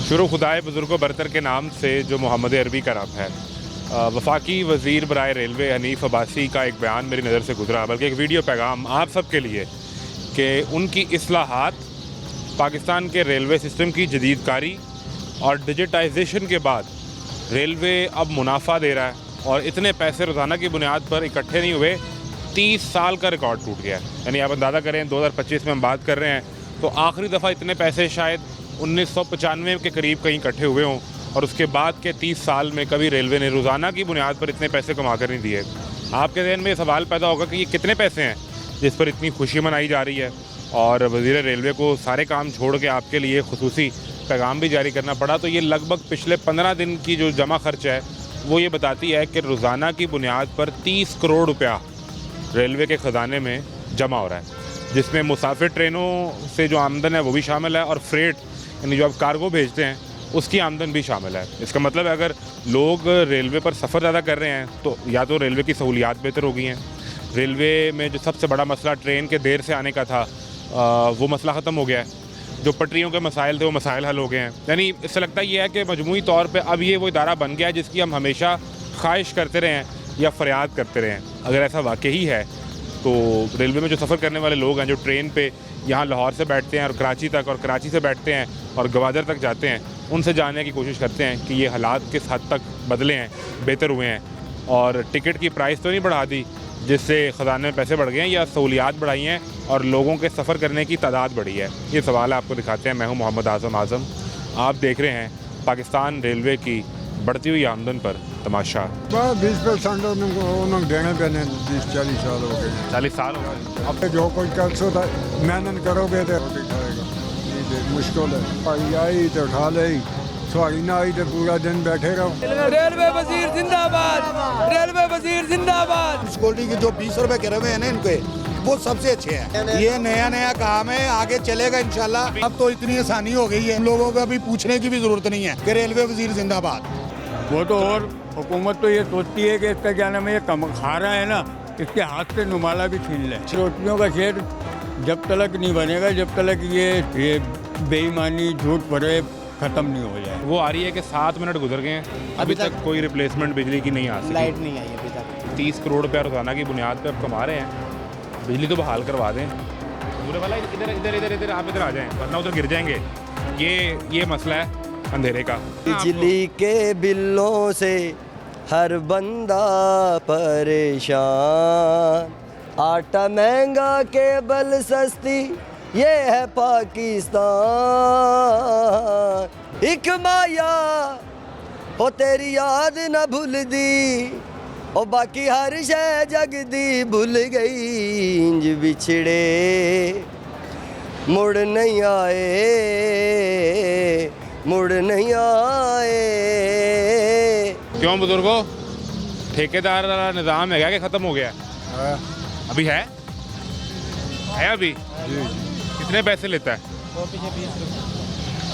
शुरू खुदाए बुज़ुर्ग बरतर के नाम से जो मोहम्मद अरबी का नाम है। वफाकी वज़ीर बराए रेलवे हनीफ अब्बासी का एक बयान मेरी नज़र से गुजरा, बल्कि एक वीडियो पैगाम आप सब के लिए कि उनकी इस्लाहात, पाकिस्तान के रेलवे सिस्टम की जदीदकारी और डिजिटाइजेशन के बाद रेलवे अब मुनाफा दे रहा है और इतने पैसे रोज़ाना की बुनियाद पर इकट्ठे नहीं हुए, 30 साल का रिकॉर्ड टूट गया। यानी आप अंदाज़ा करें 2025 में हम बात कर रहे हैं तो आखिरी दफ़ा इतने पैसे शायद 1995 के करीब कहीं इकट्ठे हुए हों और उसके बाद के 30 साल में कभी रेलवे ने रोज़ाना की बुनियाद पर इतने पैसे कमा कर नहीं दिए। आपके ज़हन में सवाल पैदा होगा कि ये कितने पैसे हैं जिस पर इतनी खुशी मनाई जा रही है, और वज़ीर रेलवे को सारे काम छोड़ के आपके लिए खुसूसी पैगाम भी जारी करना पड़ा। तो ये लगभग पिछले 15 दिन की जो जमा खर्च है वो ये बताती है कि रोज़ाना की बुनियाद पर 30 करोड़ रुपया रेलवे के ख़जाने में जमा हो रहा है, जिसमें मुसाफिर ट्रेनों से जो आमदन है वो भी शामिल है और फ्रेट यानी जो आप कार्गो भेजते हैं उसकी आमदन भी शामिल है। इसका मतलब है अगर लोग रेलवे पर सफ़र ज़्यादा कर रहे हैं तो या तो रेलवे की सहूलियात बेहतर हो गई हैं, रेलवे में जो सबसे बड़ा मसला ट्रेन के देर से आने का था वो मसला ख़त्म हो गया है, जो पटरियों के मसाइल थे वो मसाइल हल हो गए हैं। यानी इससे लगता ये है कि मजमूई तौर पे अब ये वो इदारा बन गया है जिसकी हम हमेशा ख्वाहिश करते रहें या फ़रियाद करते रहें। अगर ऐसा वाकई है तो रेलवे में जो सफ़र करने वाले लोग हैं, जो ट्रेन पे यहाँ लाहौर से बैठते हैं और कराची तक, और कराची से बैठते हैं और गवादर तक जाते हैं, उनसे जानने की कोशिश करते हैं कि ये हालात किस हद तक बदले हैं, बेहतर हुए हैं, और टिकट की प्राइस तो नहीं बढ़ा दी जिससे ख़जाने में पैसे बढ़ गए हैं, या सहूलियात बढ़ाई हैं और लोगों के सफ़र करने की तादाद बढ़ी है। ये सवाल आपको दिखाते हैं। मैं हूँ मोहम्मद आज़म। आप देख रहे हैं पाकिस्तान रेलवे की बढ़ती हुई आमदन पर तमाशा। 20% उन्होंने देने पैने 30-40 साल हो गए। 40 साल हो गए। अब जो कोई कर सकता मेहनत करोगे तो उठाएगा, मुश्किल है। भाई आई तो उठा ले, सवारी ना आई तो पूरा दिन बैठे रहो। रेलवे वजीर जिंदाबाद, रेलवे वजीर जिंदाबाद। सिक्योरिटी के जो 20 रुपए करे हुए हैं ना इनके, वो सबसे अच्छे हैं। ये नया काम है, आगे चलेगा इंशाल्लाह। अब तो इतनी आसानी हो गई है, हम लोगों को अभी पूछने की भी जरूरत नहीं है कि रेलवे वजीर जिंदाबाद। वो तो, और हुकूमत तो ये सोचती है कि इसका क्या नाम है, ये कम खा रहा है ना, इसके हाथ से नुमाला भी छीन ले। रोटियों का शेड जब तक नहीं बनेगा, जब तक ये बेईमानी झूठ भरे ख़त्म नहीं हो जाए। वो आ रही है कि 7 मिनट गुजर गए हैं, अभी तक कोई रिप्लेसमेंट बिजली की नहीं आ सकी। लाइट नहीं आई अभी तक। 30 करोड़ रुपया रोज़ाना की बुनियाद पर अब कमा रहे हैं, बिजली तो बहाल करवा दें। पूरे वाला इधर इधर इधर इधर आप इधर आ जाएं, वरना उधर गिर जाएंगे। ये मसला है अंधेरे का। बिजली के बिलों से हर बंदा परेशान, आटा महंगा केबल सस्ती, ये है पाकिस्तान। एक माया हो तेरी याद न भूल दी, और बाकी हर शय जग दी भूल गई। इंज बिछड़े मुड़ नहीं आए, मुड़ नहीं आए। क्यों बुजुर्गो, ठेकेदार वाला निज़ाम है क्या कि ख़त्म हो गया? अभी है अभी? कितने पैसे लेता है?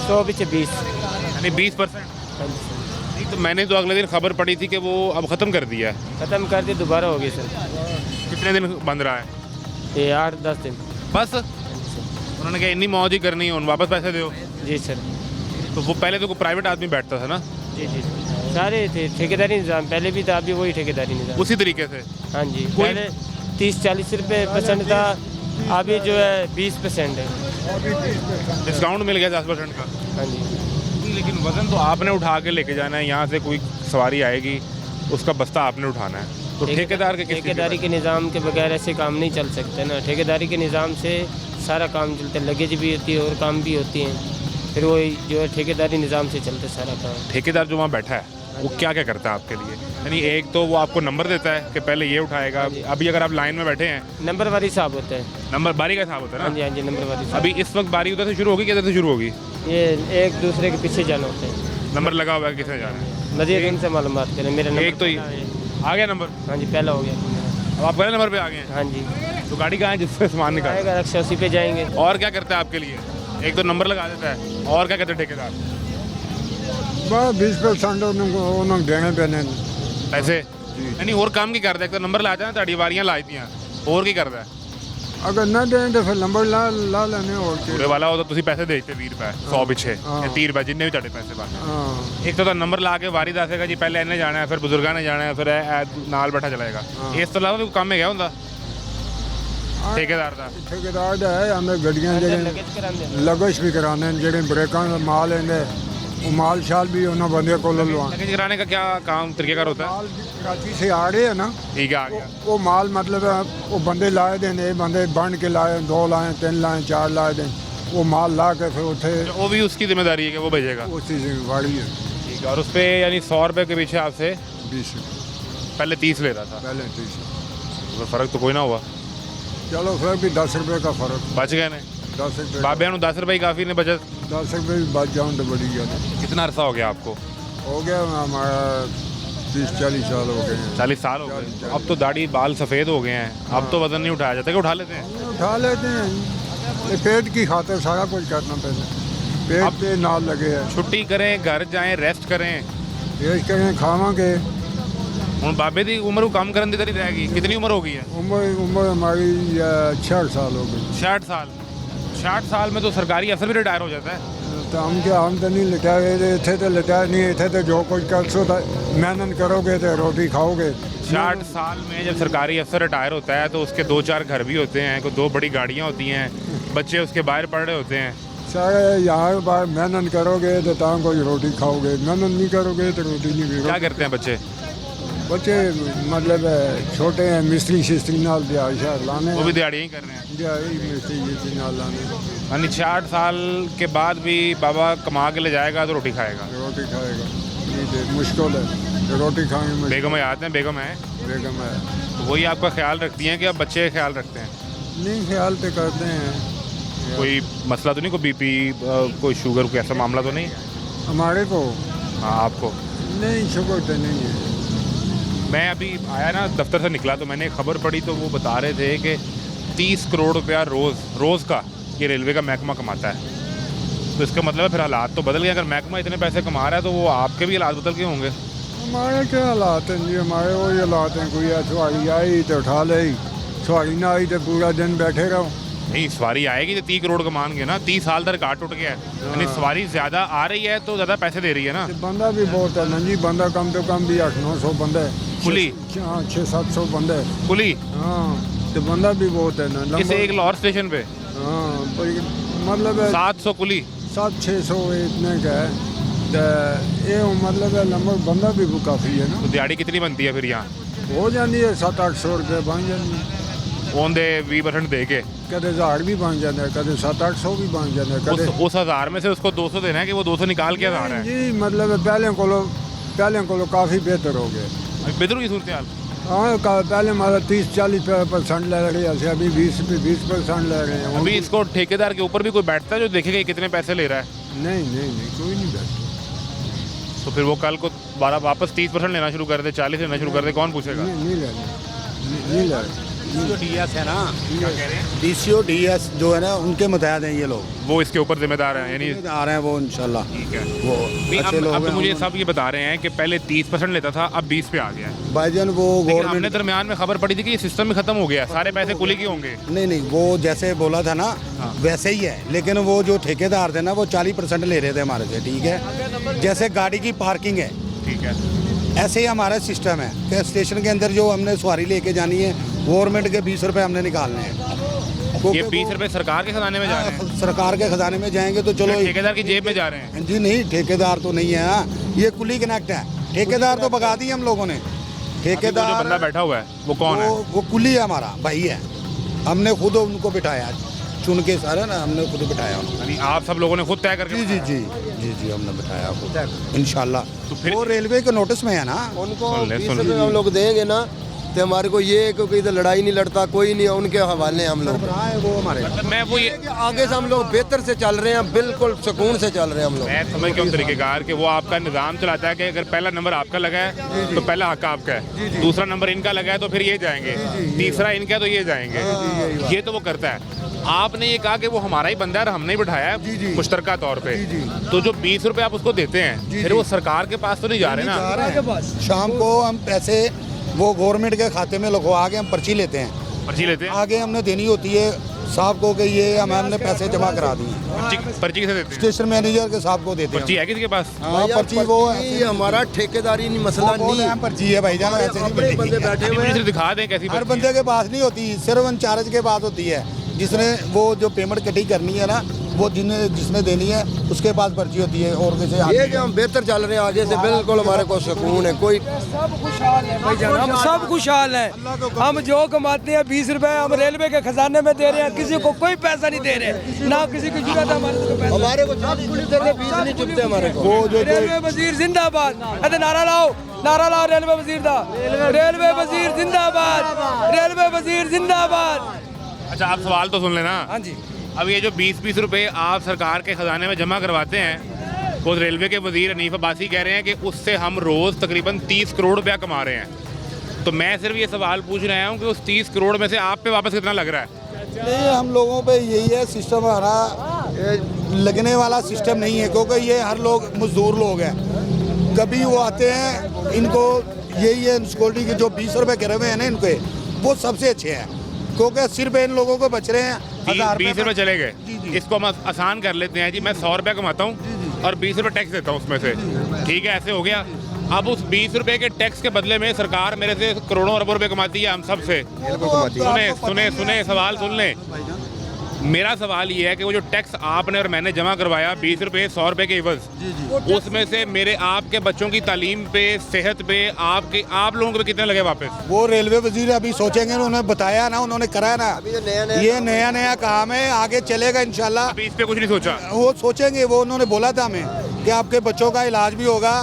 100 पीछे 20, यानी 20%। नहीं तो मैंने तो अगले दिन खबर पड़ी थी कि वो अब ख़त्म कर दिया है। खत्म कर दी, दोबारा हो गई सर। कितने दिन बंद रहा है? ये 8-10 दिन। बस उन्होंने कहा इतनी मौज ही करनी है, उन वापस पैसे दो। जी सर। तो वो पहले तो कोई प्राइवेट आदमी बैठता था ना? जी जी, सारे थे ठेकेदारी निज़ाम, पहले भी था, अभी वही ठेकेदारी निज़ाम। उसी तरीके से? हाँ जी, पहले 30-40 रुपये % था, अभी जो है 20% है। डिस्काउंट मिल गया 10% का। हाँ जी। लेकिन वज़न तो आपने उठा के लेके जाना है, यहाँ से कोई सवारी आएगी उसका बस्ता आपने उठाना है, तो ठेकेदार के ठेकेदारी के निज़ाम के बगैर ऐसे काम नहीं चल सकते ना। ठेकेदारी के निज़ाम से सारा काम चलता है, लगेज भी होती है और काम भी होती हैं, फिर वो जो है ठेकेदारी निज़ाम से चलता है सारा काम। ठेकेदार जो वहाँ बैठा है वो क्या क्या करता है आपके लिए? यानी एक तो वो आपको नंबर देता है कि पहले ये उठाएगा। अभी अगर आप लाइन में बैठे हैं, नंबर वारी हिसाब होता है। नंबर बारी का हिसाब होता है ना? हाँ जी, हाँ जी, नंबर वारी। अभी इस वक्त बारी उधर से शुरू होगी, किधर से शुरू होगी? ये एक दूसरे के पीछे जाना होता है। नंबर लगा हुआ है, किसने जाना है? मजीद इनसे मालूमात करें। मेरा नंबर एक तो ये आ गया नंबर। हाँ जी, पहला हो गया। अब आप पहले नंबर पे आ गए हैं। हाँ जी। तो गाड़ी कहाँ है जिससे सामान निकाल? आएगा रक्षा, उसी पे जाएंगे। और क्या करता है आपके लिए? एक तो नंबर लगा देता है, और क्या करते हैं ठेकेदार? 20% उन्होंने देने पैने पैसे। यानी और काम की करता है? एक तो नंबर ला जाए, ताड़ी वारियाँ ला दी, और की करता है? अगर ना दें तो फिर नंबर ला लेने और ਪੂਰੇ के ਵਾਲਾ ਉਹ ਤਾਂ ਤੁਸੀਂ ਪੈਸੇ ਦੇ ਦਿੱਤੇ 20 ਰੁਪਏ 100 ਪਿੱਛੇ ਹਾਂ। ਤੇ 30 ਰੁਪਏ ਜਿੰਨੇ ਵੀ ਤੁਹਾਡੇ ਪੈਸੇ ਬਣਦੇ हाँ ਇੱਕ ਤਾਂ ਨੰਬਰ ਲਾ ਕੇ ਵਾਰੀ ਦੱਸੇਗਾ ਜੀ ਪਹਿਲੇ ਇਹਨੇ ਜਾਣਾ ਹੈ ਫਿਰ ਬਜ਼ੁਰਗਾਂ ਨੇ ਜਾਣਾ ਹੈ ਫਿਰ ਇਹ ਨਾਲ ਬੈਠਾ ਚਲਾਏਗਾ ਇਸ ਤੋਂ ਇਲਾਵਾ ਵੀ ਕੋਈ ਕੰਮ ਹੈਗਾ ਹੁੰਦਾ ਠੇਕੇਦਾਰ ਦਾ ठेकेदार दा है हमें गड्डियां जेह्ड़े लगेज कराने लगश भी कराने न जेह्ड़े ब्रेकां दा माल लेंदे वो माल शाल भी उन्होंने बंदे को ललवान लगेज कराने का क्या काम तरीकेकार होता है माल कराची से आ रहे हैं ना ठीक है आ गया वो माल मतलब है, वो बंदे लाए देने बंदे बन के लाए 2 लाए 3 लाए 4 लाए दें वो माल ला के फिर उठे वो भी उसकी जिम्मेदारी है कि वो भेजेगा उसी से गाड़ी है ठीक है और उस पर यानी 100 रुपये के पीछे आपसे 20 पहले 30 ले रहा था पहले 30 तो फ़र्क तो कोई ना हुआ चलो फिर भी 10 रुपए का फर्क बच गए ने 10 रुपए बाबे 10 रुपये काफ़ी ने बचत 10 रुपए भी बच जाऊँ तो बड़ी गल है। कितना अरसा हो गया आपको हो गया हमारा 30-40 साल हो गए हैं 40 साल हो गए अब तो दाढ़ी बाल सफ़ेद हो गए हैं अब तो वजन नहीं उठाया जाता कि उठा लेते हैं उठा लेते हैं ये पेट की खातिर सारा कुछ करना पहले पेट पे नाल लगे है छुट्टी करें घर जाएं रेस्ट करें पेश करें खावांगे ਹੁਣ ਬਾਬੇ ਦੀ ਉਮਰ ਕੰਮ ਕਰਨ ਦੀ ਤਾਂ ਨਹੀਂ ਰਹੇਗੀ कितनी उम्र हो गई है उम्र हमारी 60 साल हो गई 60 साल 60 साल में तो सरकारी अफसर भी रिटायर हो जाता है तो हम तो नहीं लिटाए इतने तो लिटाए नहीं इतने तो जो कुछ कर सो मेहनत करोगे तो रोटी खाओगे 60 साल में जब सरकारी अफसर रिटायर होता है तो उसके 2-4 घर भी होते हैं कोई 2 बड़ी गाड़ियाँ होती हैं बच्चे उसके बाहर पढ़ रहे होते हैं सारे यहाँ बार मेहनत करोगे तो तां कोई रोटी खाओगे मेहनत नहीं करोगे तो रोटी नहीं क्या खाओगे करते हैं बच्चे बच्चे मतलब छोटे हैं मिस्त्री शिस्त्री नाल दिहाड़ी शहर लाने वो भी दिहाड़ी ही कर रहे हैं दिहाड़ी मिस्त्री शिस्त्री नाल लाने यानी 60 साल के बाद भी बाबा कमा के ले जाएगा तो रोटी खाएगा रोटी खाएगा नहीं तो मुश्किल है रोटी खाने में बेगम आते हैं बेगम है बेगम है तो वही आपका ख्याल रखती हैं कि आप बच्चे का ख्याल रखते हैं नहीं ख्याल तो करते हैं कोई मसला तो नहीं कोई बीपी कोई शुगर कोई ऐसा मामला तो नहीं है हमारे को हाँ आपको नहीं शुगर तो नहीं है मैं अभी आया ना दफ्तर से निकला तो मैंने एक खबर पढ़ी तो वो बता रहे थे कि 30 करोड़ रुपया रोज़ का ये रेलवे का महकमा कमाता है तो इसका मतलब है फिर हालात तो बदल गए अगर महकमा इतने पैसे कमा रहा है तो वो आपके भी हालात बदल के होंगे हमारे क्या हालात हैं जी हमारे वही हालात हैं कोई सवारी आई तो उठा ले सवारी ना आई तो पूरा दिन बैठे रहो नहीं सवारी आएगी तो 30 करोड़ कमाएंगे ना 30 साल तक काट उठ गया है यानी सवारी ज़्यादा आ रही है तो ज़्यादा पैसे दे रही है ना तो बंदा भी बहुत है ना जी बंदा कम तो कम भी 800-900 बंदा है कुली हाँ 600-700 बंदा है कुली हाँ तो बंदा भी बहुत है ना किसी एक लाहौर स्टेशन पे हाँ पर मतलब 700 कुली 700-600 इतने का है तो ये मतलब है लंबा बंदा भी वो काफ़ी है ना तो दिहाड़ी कितनी बनती है फिर यहाँ हो जाती है 700-800 रुपये बन जाती है ओन दे 20% दे के कदे 1000 भी बन जाता है कदे 700-800 भी बन जाता है कदे उस 1000 में से उसको 200 देना है कि वो 200 निकाल के 1000 है जी मतलब पहले को काफ़ी बेहतर हो गया बेहतर की सूरत हाल हाँ पहले हमारा 30-40% ले रहे हैं अभी 20% ले रहे हैं अभी इसको ठेकेदार के ऊपर भी कोई बैठता है जो देखेगा ये कितने पैसे ले रहा है नहीं कोई नहीं बैठता तो फिर वो कल को वापस 30% लेना शुरू कर दे 40 लेना शुरू कर दे कौन पूछेगा नहीं ले रहे नहीं ले रहे डीएस है ना डीसीओ डीएस जो है ना उनके मुतहद हैं ये लोग वो इसके ऊपर जिम्मेदार हैं यानी आ रहे हैं वो इंशाल्लाह ठीक है वो नहीं, अच्छे लोग अब तो हैं मुझे सब ये बता रहे हैं कि पहले 30% लेता था अब 20 पे आ गया है भाईजान वो लेकिन हमने गवर्नमेंट दरमियान में खबर पड़ी थी कि ये सिस्टम ही खत्म हो गया सारे पैसे कुली के होंगे नहीं वो जैसे बोला था ना वैसे ही है लेकिन वो जो ठेकेदार थे ना वो 40% ले रहे थे हमारे से ठीक है जैसे गाड़ी की पार्किंग है ठीक है ऐसे ही हमारा सिस्टम है कि स्टेशन के अंदर जो हमने सवारी लेके जानी है गवर्नमेंट के 20 रुपए हमने निकालने हैं ये 20 रुपए सरकार के खजाने में जा रहे हैं सरकार के खजाने में जाएंगे तो चलो ठेकेदार की जेब में जा रहे हैं जी नहीं ठेकेदार तो नहीं है हाँ, ये कुली कनेक्ट है ठेकेदार तो भगा दिए हम लोगों ने अभी वो जो ठेकेदार बंदा बैठा हुआ है वो कौन है वो कुली है हमारा भाई है हमने खुद उनको बिठाया चुन के सारे ना हमने खुद बिठाया उनको यानी आप सब लोगों ने खुद तय करके जी जी जी जी जी हमने बिठाया खुद इंशाल्लाह तो फिर वो रेलवे के नोटिस में है ना उनको सुन ले, 20 सुन ले। रुपये हम लोग देंगे ना तो हमारे को ये क्योंकि इधर लड़ाई नहीं लड़ता कोई नहीं है उनके हवाले हैं हम लोग सरबराह है वो हमारे मतलब मैं वो ये कि आगे से हम लोग बेहतर से चल रहे हैं बिल्कुल सुकून से चल रहे हैं हम लोग मैं समझ गया हूँ तरीकेकार कि वो आपका निज़ाम चलाता है कि अगर पहला नंबर आपका लगा है तो पहला हक आपका है दूसरा नंबर इनका लगा है तो फिर ये जाएंगे तीसरा इनका तो ये जाएंगे ये तो वो करता है आपने ये कहा कि वो हमारा ही बंदा है और हमने ही बिठाया है मुश्तरका तौर पे तो जो 20 रुपए आप उसको देते हैं फिर वो सरकार के पास तो नहीं जा रहे ना शाम को हम पैसे वो गवर्नमेंट के खाते में लगवा के हम पर्ची लेते हैं पर्ची लेते हैं? आगे हमने देनी होती है साहब को कि ये हमने पैसे जमा करा दिए, पर्ची किसे देते हैं? स्टेशन मैनेजर के साहब को देते पर्ची हैं। है किसी के पास? हाँ, पर्ची वो ये हमारा ठेकेदारी नहीं मसला बहुत नहीं अहम पर्ची है भाईजान, ऐसे नहीं अपने बंदे मिलेगी। बैठे हुए मुझे हैं। दिखा दें कैसी हर पर्ची बंदे है। के पास नहीं होती, सिर्फ इंचार्ज के पास होती है, जिसने वो जो पेमेंट कटी करनी है ना, वो जिसने देनी है उसके पास पर्ची होती है। और किसी ये कि हम बेहतर चल रहे हैं आगे से, बिल्कुल हमारे को सुकून है। कोई हम सब खुशहाल हैं। हम जो कमाते हैं 20 रुपए हम रेलवे के खजाने में दे रहे हैं, किसी को कोई पैसा नहीं दे रहे, ना किसी की जरूरत है हमारे को पैसा। हमारे को 10 पुलिस देते 20 नहीं चुपते हमारे को। वो जो रेलवे वजीर जिंदाबाद, अरे नारा लाओ, नारा लाओ रेलवे वजीर दा, रेलवे वजीर जिंदाबाद, रेलवे वजीर जिंदाबाद। अच्छा, आप सवाल तो सुन लेना। हाँ जी, अब ये जो 20-20 रुपए आप सरकार के खजाने में जमा करवाते हैं, वो रेलवे के वजीर हनीफ अब्बासी कह रहे हैं कि उससे हम रोज़ तकरीबन 30 करोड़ रुपया कमा रहे हैं। तो मैं सिर्फ ये सवाल पूछने आया हूँ कि उस 30 करोड़ में से आप पे वापस कितना लग रहा है? नहीं, हम लोगों पे यही है सिस्टम, हमारा लगने वाला सिस्टम नहीं है, क्योंकि ये हर लोग मजदूर लोग हैं। कभी वो आते हैं, इनको यही है सिक्योरिटी के जो 20 रुपए करे हुए हैं ना इनके, वो सबसे अच्छे हैं, क्योंकि 80 रुपये इन लोगों को बच रहे हैं। 20 रुपये चले गए, इसको हम आसान कर लेते हैं जी। मैं 100 रुपये कमाता हूँ और 20 रुपये टैक्स देता हूँ उसमें से, ठीक है, ऐसे हो गया। अब उस 20 रुपये के टैक्स के बदले में सरकार मेरे से करोड़ों अरबों रुपए कमाती है हम सब से। सुने सवाल सुन लें। मेरा सवाल ये है कि वो जो टैक्स आपने और मैंने जमा करवाया 20 रुपये 100 रुपये के एवज, उसमें से मेरे आपके बच्चों की तालीम पे, सेहत पे, आप लोगों को भी कितने लगे वापस? वो रेलवे वजीर अभी सोचेंगे, उन्होंने बताया ना, उन्होंने कराया ना, ये नया काम है, आगे चलेगा इंशाल्लाह। अभी इस पे कुछ नहीं सोचा? वो सोचेंगे, वो उन्होंने बोला था हमें कि आपके बच्चों का इलाज भी होगा,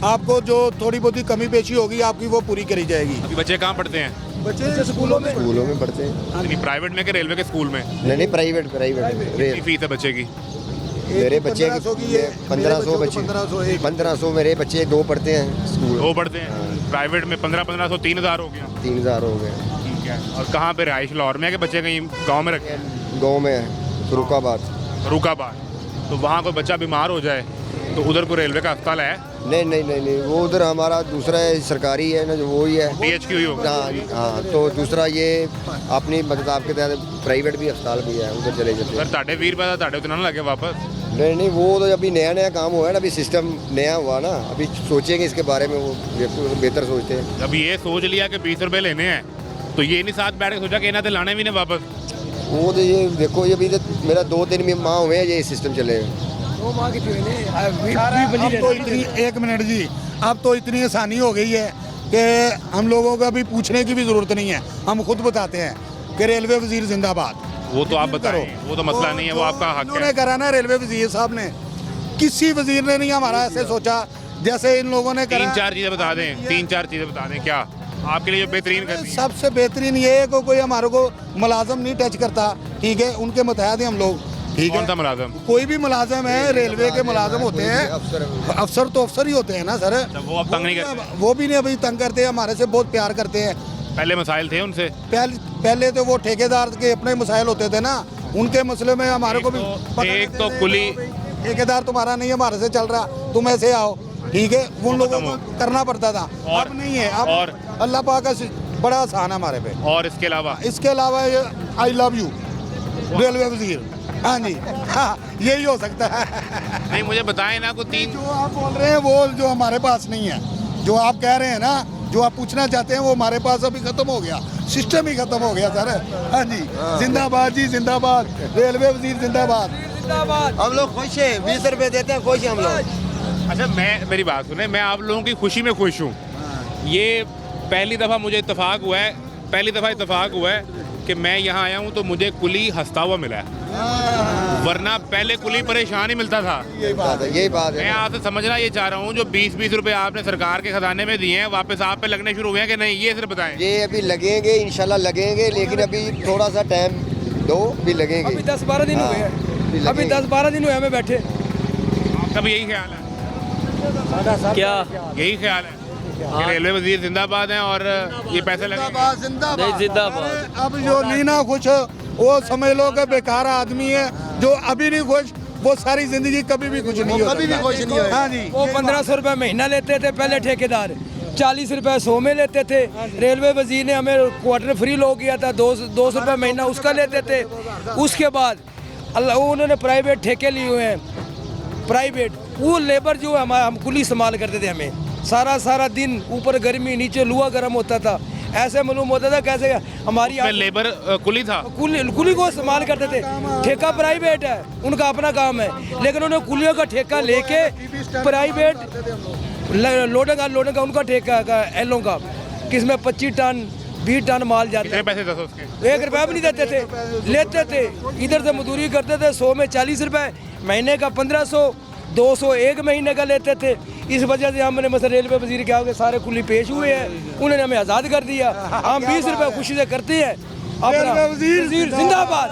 आपको जो थोड़ी बहुत कमी पेशी होगी आपकी वो पूरी करी जाएगी। अभी बच्चे कहाँ पढ़ते हैं? बच्चे स्कूलों में पढ़ते हैं। प्राइवेट में कि रेलवे के स्कूल में? नहीं, प्राइवेट कितनी फीस है बच्चे की? मेरे बच्चे 1500 की है, 1500 बच्चे 1500 1500 मेरे बच्चे 2 पढ़ते हैं स्कूल। 2 पढ़ते हैं प्राइवेट में, 1500 3000 हो गया। 3000 हो गए। ठीक है। और कहाँ पे रहाइश? लाहौर में है कि बच्चे कहीं गांव में रखे? गाँव में है, रुकाबाद। तो वहाँ कोई बच्चा बीमार हो जाए तो उधर को रेलवे का अस्पताल है? नहीं, वो उधर हमारा दूसरा है, सरकारी है ना, जो वो ही है, DHQ ही होगा। हाँ, तो दूसरा ये अपनी मतलब आपके तहत प्राइवेट भी अस्पताल भी है, उधर चले जाते हैं। सर ताड़े 20 रुपये ताड़े उतना ना लगे वापस? नहीं, वो तो अभी नया काम हुआ है ना, अभी सिस्टम नया हुआ ना, अभी सोचेंगे इसके बारे में, वो बेहतर सोचते हैं। जब ये सोच लिया कि 20 रुपये लेने हैं तो ये नहीं साथ बैठ के सोचा कि इन्हें तो लाने भी नहीं वापस? वो तो ये देखो, ये अभी तो मेरा 2-3 माह हुए हैं ये सिस्टम चले। अब तो इतनी, एक मिनट जी, अब तो इतनी आसानी हो गई है कि हम लोगों को अभी पूछने की भी जरूरत नहीं है, हम खुद बताते हैं कि रेलवे वजीर जिंदाबाद। वो तो आप बताएं, वो तो मसला नहीं है, वो आपका हक उन्होंने है। करा ना रेलवे वजीर साहब ने, किसी वजीर ने नहीं हमारा ऐसे सोचा जैसे इन लोगों ने करा। 3-4 चीज़ें बता दें, 3-4 चीज़ें बता दें क्या आपके लिए जो बेहतरीन करनी है। सबसे बेहतरीन ये है कि कोई हमारे को मुलाजम नहीं टच करता, ठीक है, उनके मुतहद हैं हम लोग, ठीक कौन है। सा मुलाजम? कोई भी मुलाजम है, रेलवे के मुलाजम होते हैं, अफसर तो अफसर ही होते हैं ना सर। वो अब तंग नहीं करते? वो भी नहीं अभी तंग करते, हमारे से बहुत प्यार करते हैं। पहले मसाइल थे उनसे? पहले तो वो ठेकेदार के अपने मसाइल होते थे ना, उनके मसले में हमारे को भी पता एक रहते तो थे, कुली ठेकेदार तुम्हारा नहीं हमारे से चल रहा, तुम ऐसे आओ, ठीक है, उन लोगों को करना पड़ता था। और- अब नहीं है, अब और- अल्लाह पाक का बड़ा आसान है हमारे पे। और इसके अलावा आई लव यू रेलवे वजीर, हाँ जी, हाँ, यही हो सकता है। नहीं, मुझे बताएं ना कोई 3। जो आप बोल रहे हैं वो जो हमारे पास नहीं है, जो आप कह रहे हैं ना, जो आप पूछना चाहते हैं वो हमारे पास अभी खत्म हो गया, सिस्टम ही खत्म हो गया सर। हाँ जी, जिंदाबाद जी, जिंदाबाद, रेलवे वजीर जिंदाबाद। हम लोग खुश हैं, 20 रुपए देते हैं, खुश हैं हम लोग। अच्छा, मेरी बात सुने, मैं आप लोगों की खुशी में खुश हूँ। ये पहली दफ़ा मुझे इत्तेफाक हुआ है कि मैं यहाँ आया हूँ तो मुझे कुली हंसता हुआ मिला है, वरना पहले कुली परेशान ही मिलता था। यही बात मैं है। आपसे समझना ये चाह रहा हूँ, जो 20-20 रुपए आपने सरकार के खजाने में दिए हैं वापस आप पे लगने शुरू हुए हैं कि नहीं, ये सिर्फ बताएं। ये अभी लगेंगे, इंशाल्लाह लगेंगे, लेकिन अभी थोड़ा सा टाइम दो, भी लगेंगे। अभी 10-12 दिन हुए हैं, अभी 10-12 दिन हुए हमें बैठे। आपका भी यही ख्याल है? क्या यही ख्याल है कि रेलवे वजीर जिंदाबाद हैं और ये पैसे लगेंगे? नहीं, जिंदाबाद। अब जो नहीं ना खुश वो समझ लो कि बेकार आदमी है, जो अभी नहीं खुश वो सारी जिंदगी कभी भी खुश नहीं हो कभी भी खुश नहीं होगा। हाँ जी, वो 1500 रुपये महीना लेते थे पहले ठेकेदार, 40 रुपए 100 में लेते थे। रेलवे वजीर ने हमें क्वार्टर फ्री लो किया था, 200 रुपये महीना उसका लेते थे। उसके बाद अल्लाह उन्होंने प्राइवेट ठेके लिए हुए हैं, प्राइवेट वो लेबर जो है हमारा, हम कुली इस्तेमाल करते थे। हमें सारा दिन ऊपर गर्मी नीचे लुआ गर्म होता था, ऐसे मालूम होता था कैसे हमारी लेबर कुली था, कुली को इस्तेमाल करते थे। ठेका प्राइवेट है, उनका अपना काम है, लेकिन उन्होंने कुलियों का ठेका लेके प्राइवेट लोडिंग का उनका ठेका का एलों का, किसमें 25 टन 20 टन माल जाता है। पैसे थे उसके? 1 रुपया भी नहीं देते थे, लेते थे। इधर से मजदूरी करते थे, 100 में 40 रुपए, महीने का 1500, 200 एक महीने का लेते थे। इस वजह से हमने मतलब रेलवे वजीर के आगे सारे कुली पेश हुए हैं, उन्होंने हमें आज़ाद कर दिया। हम 20 रुपये खुशी से करते हैं। रेलवे वजीर जिंदाबाद,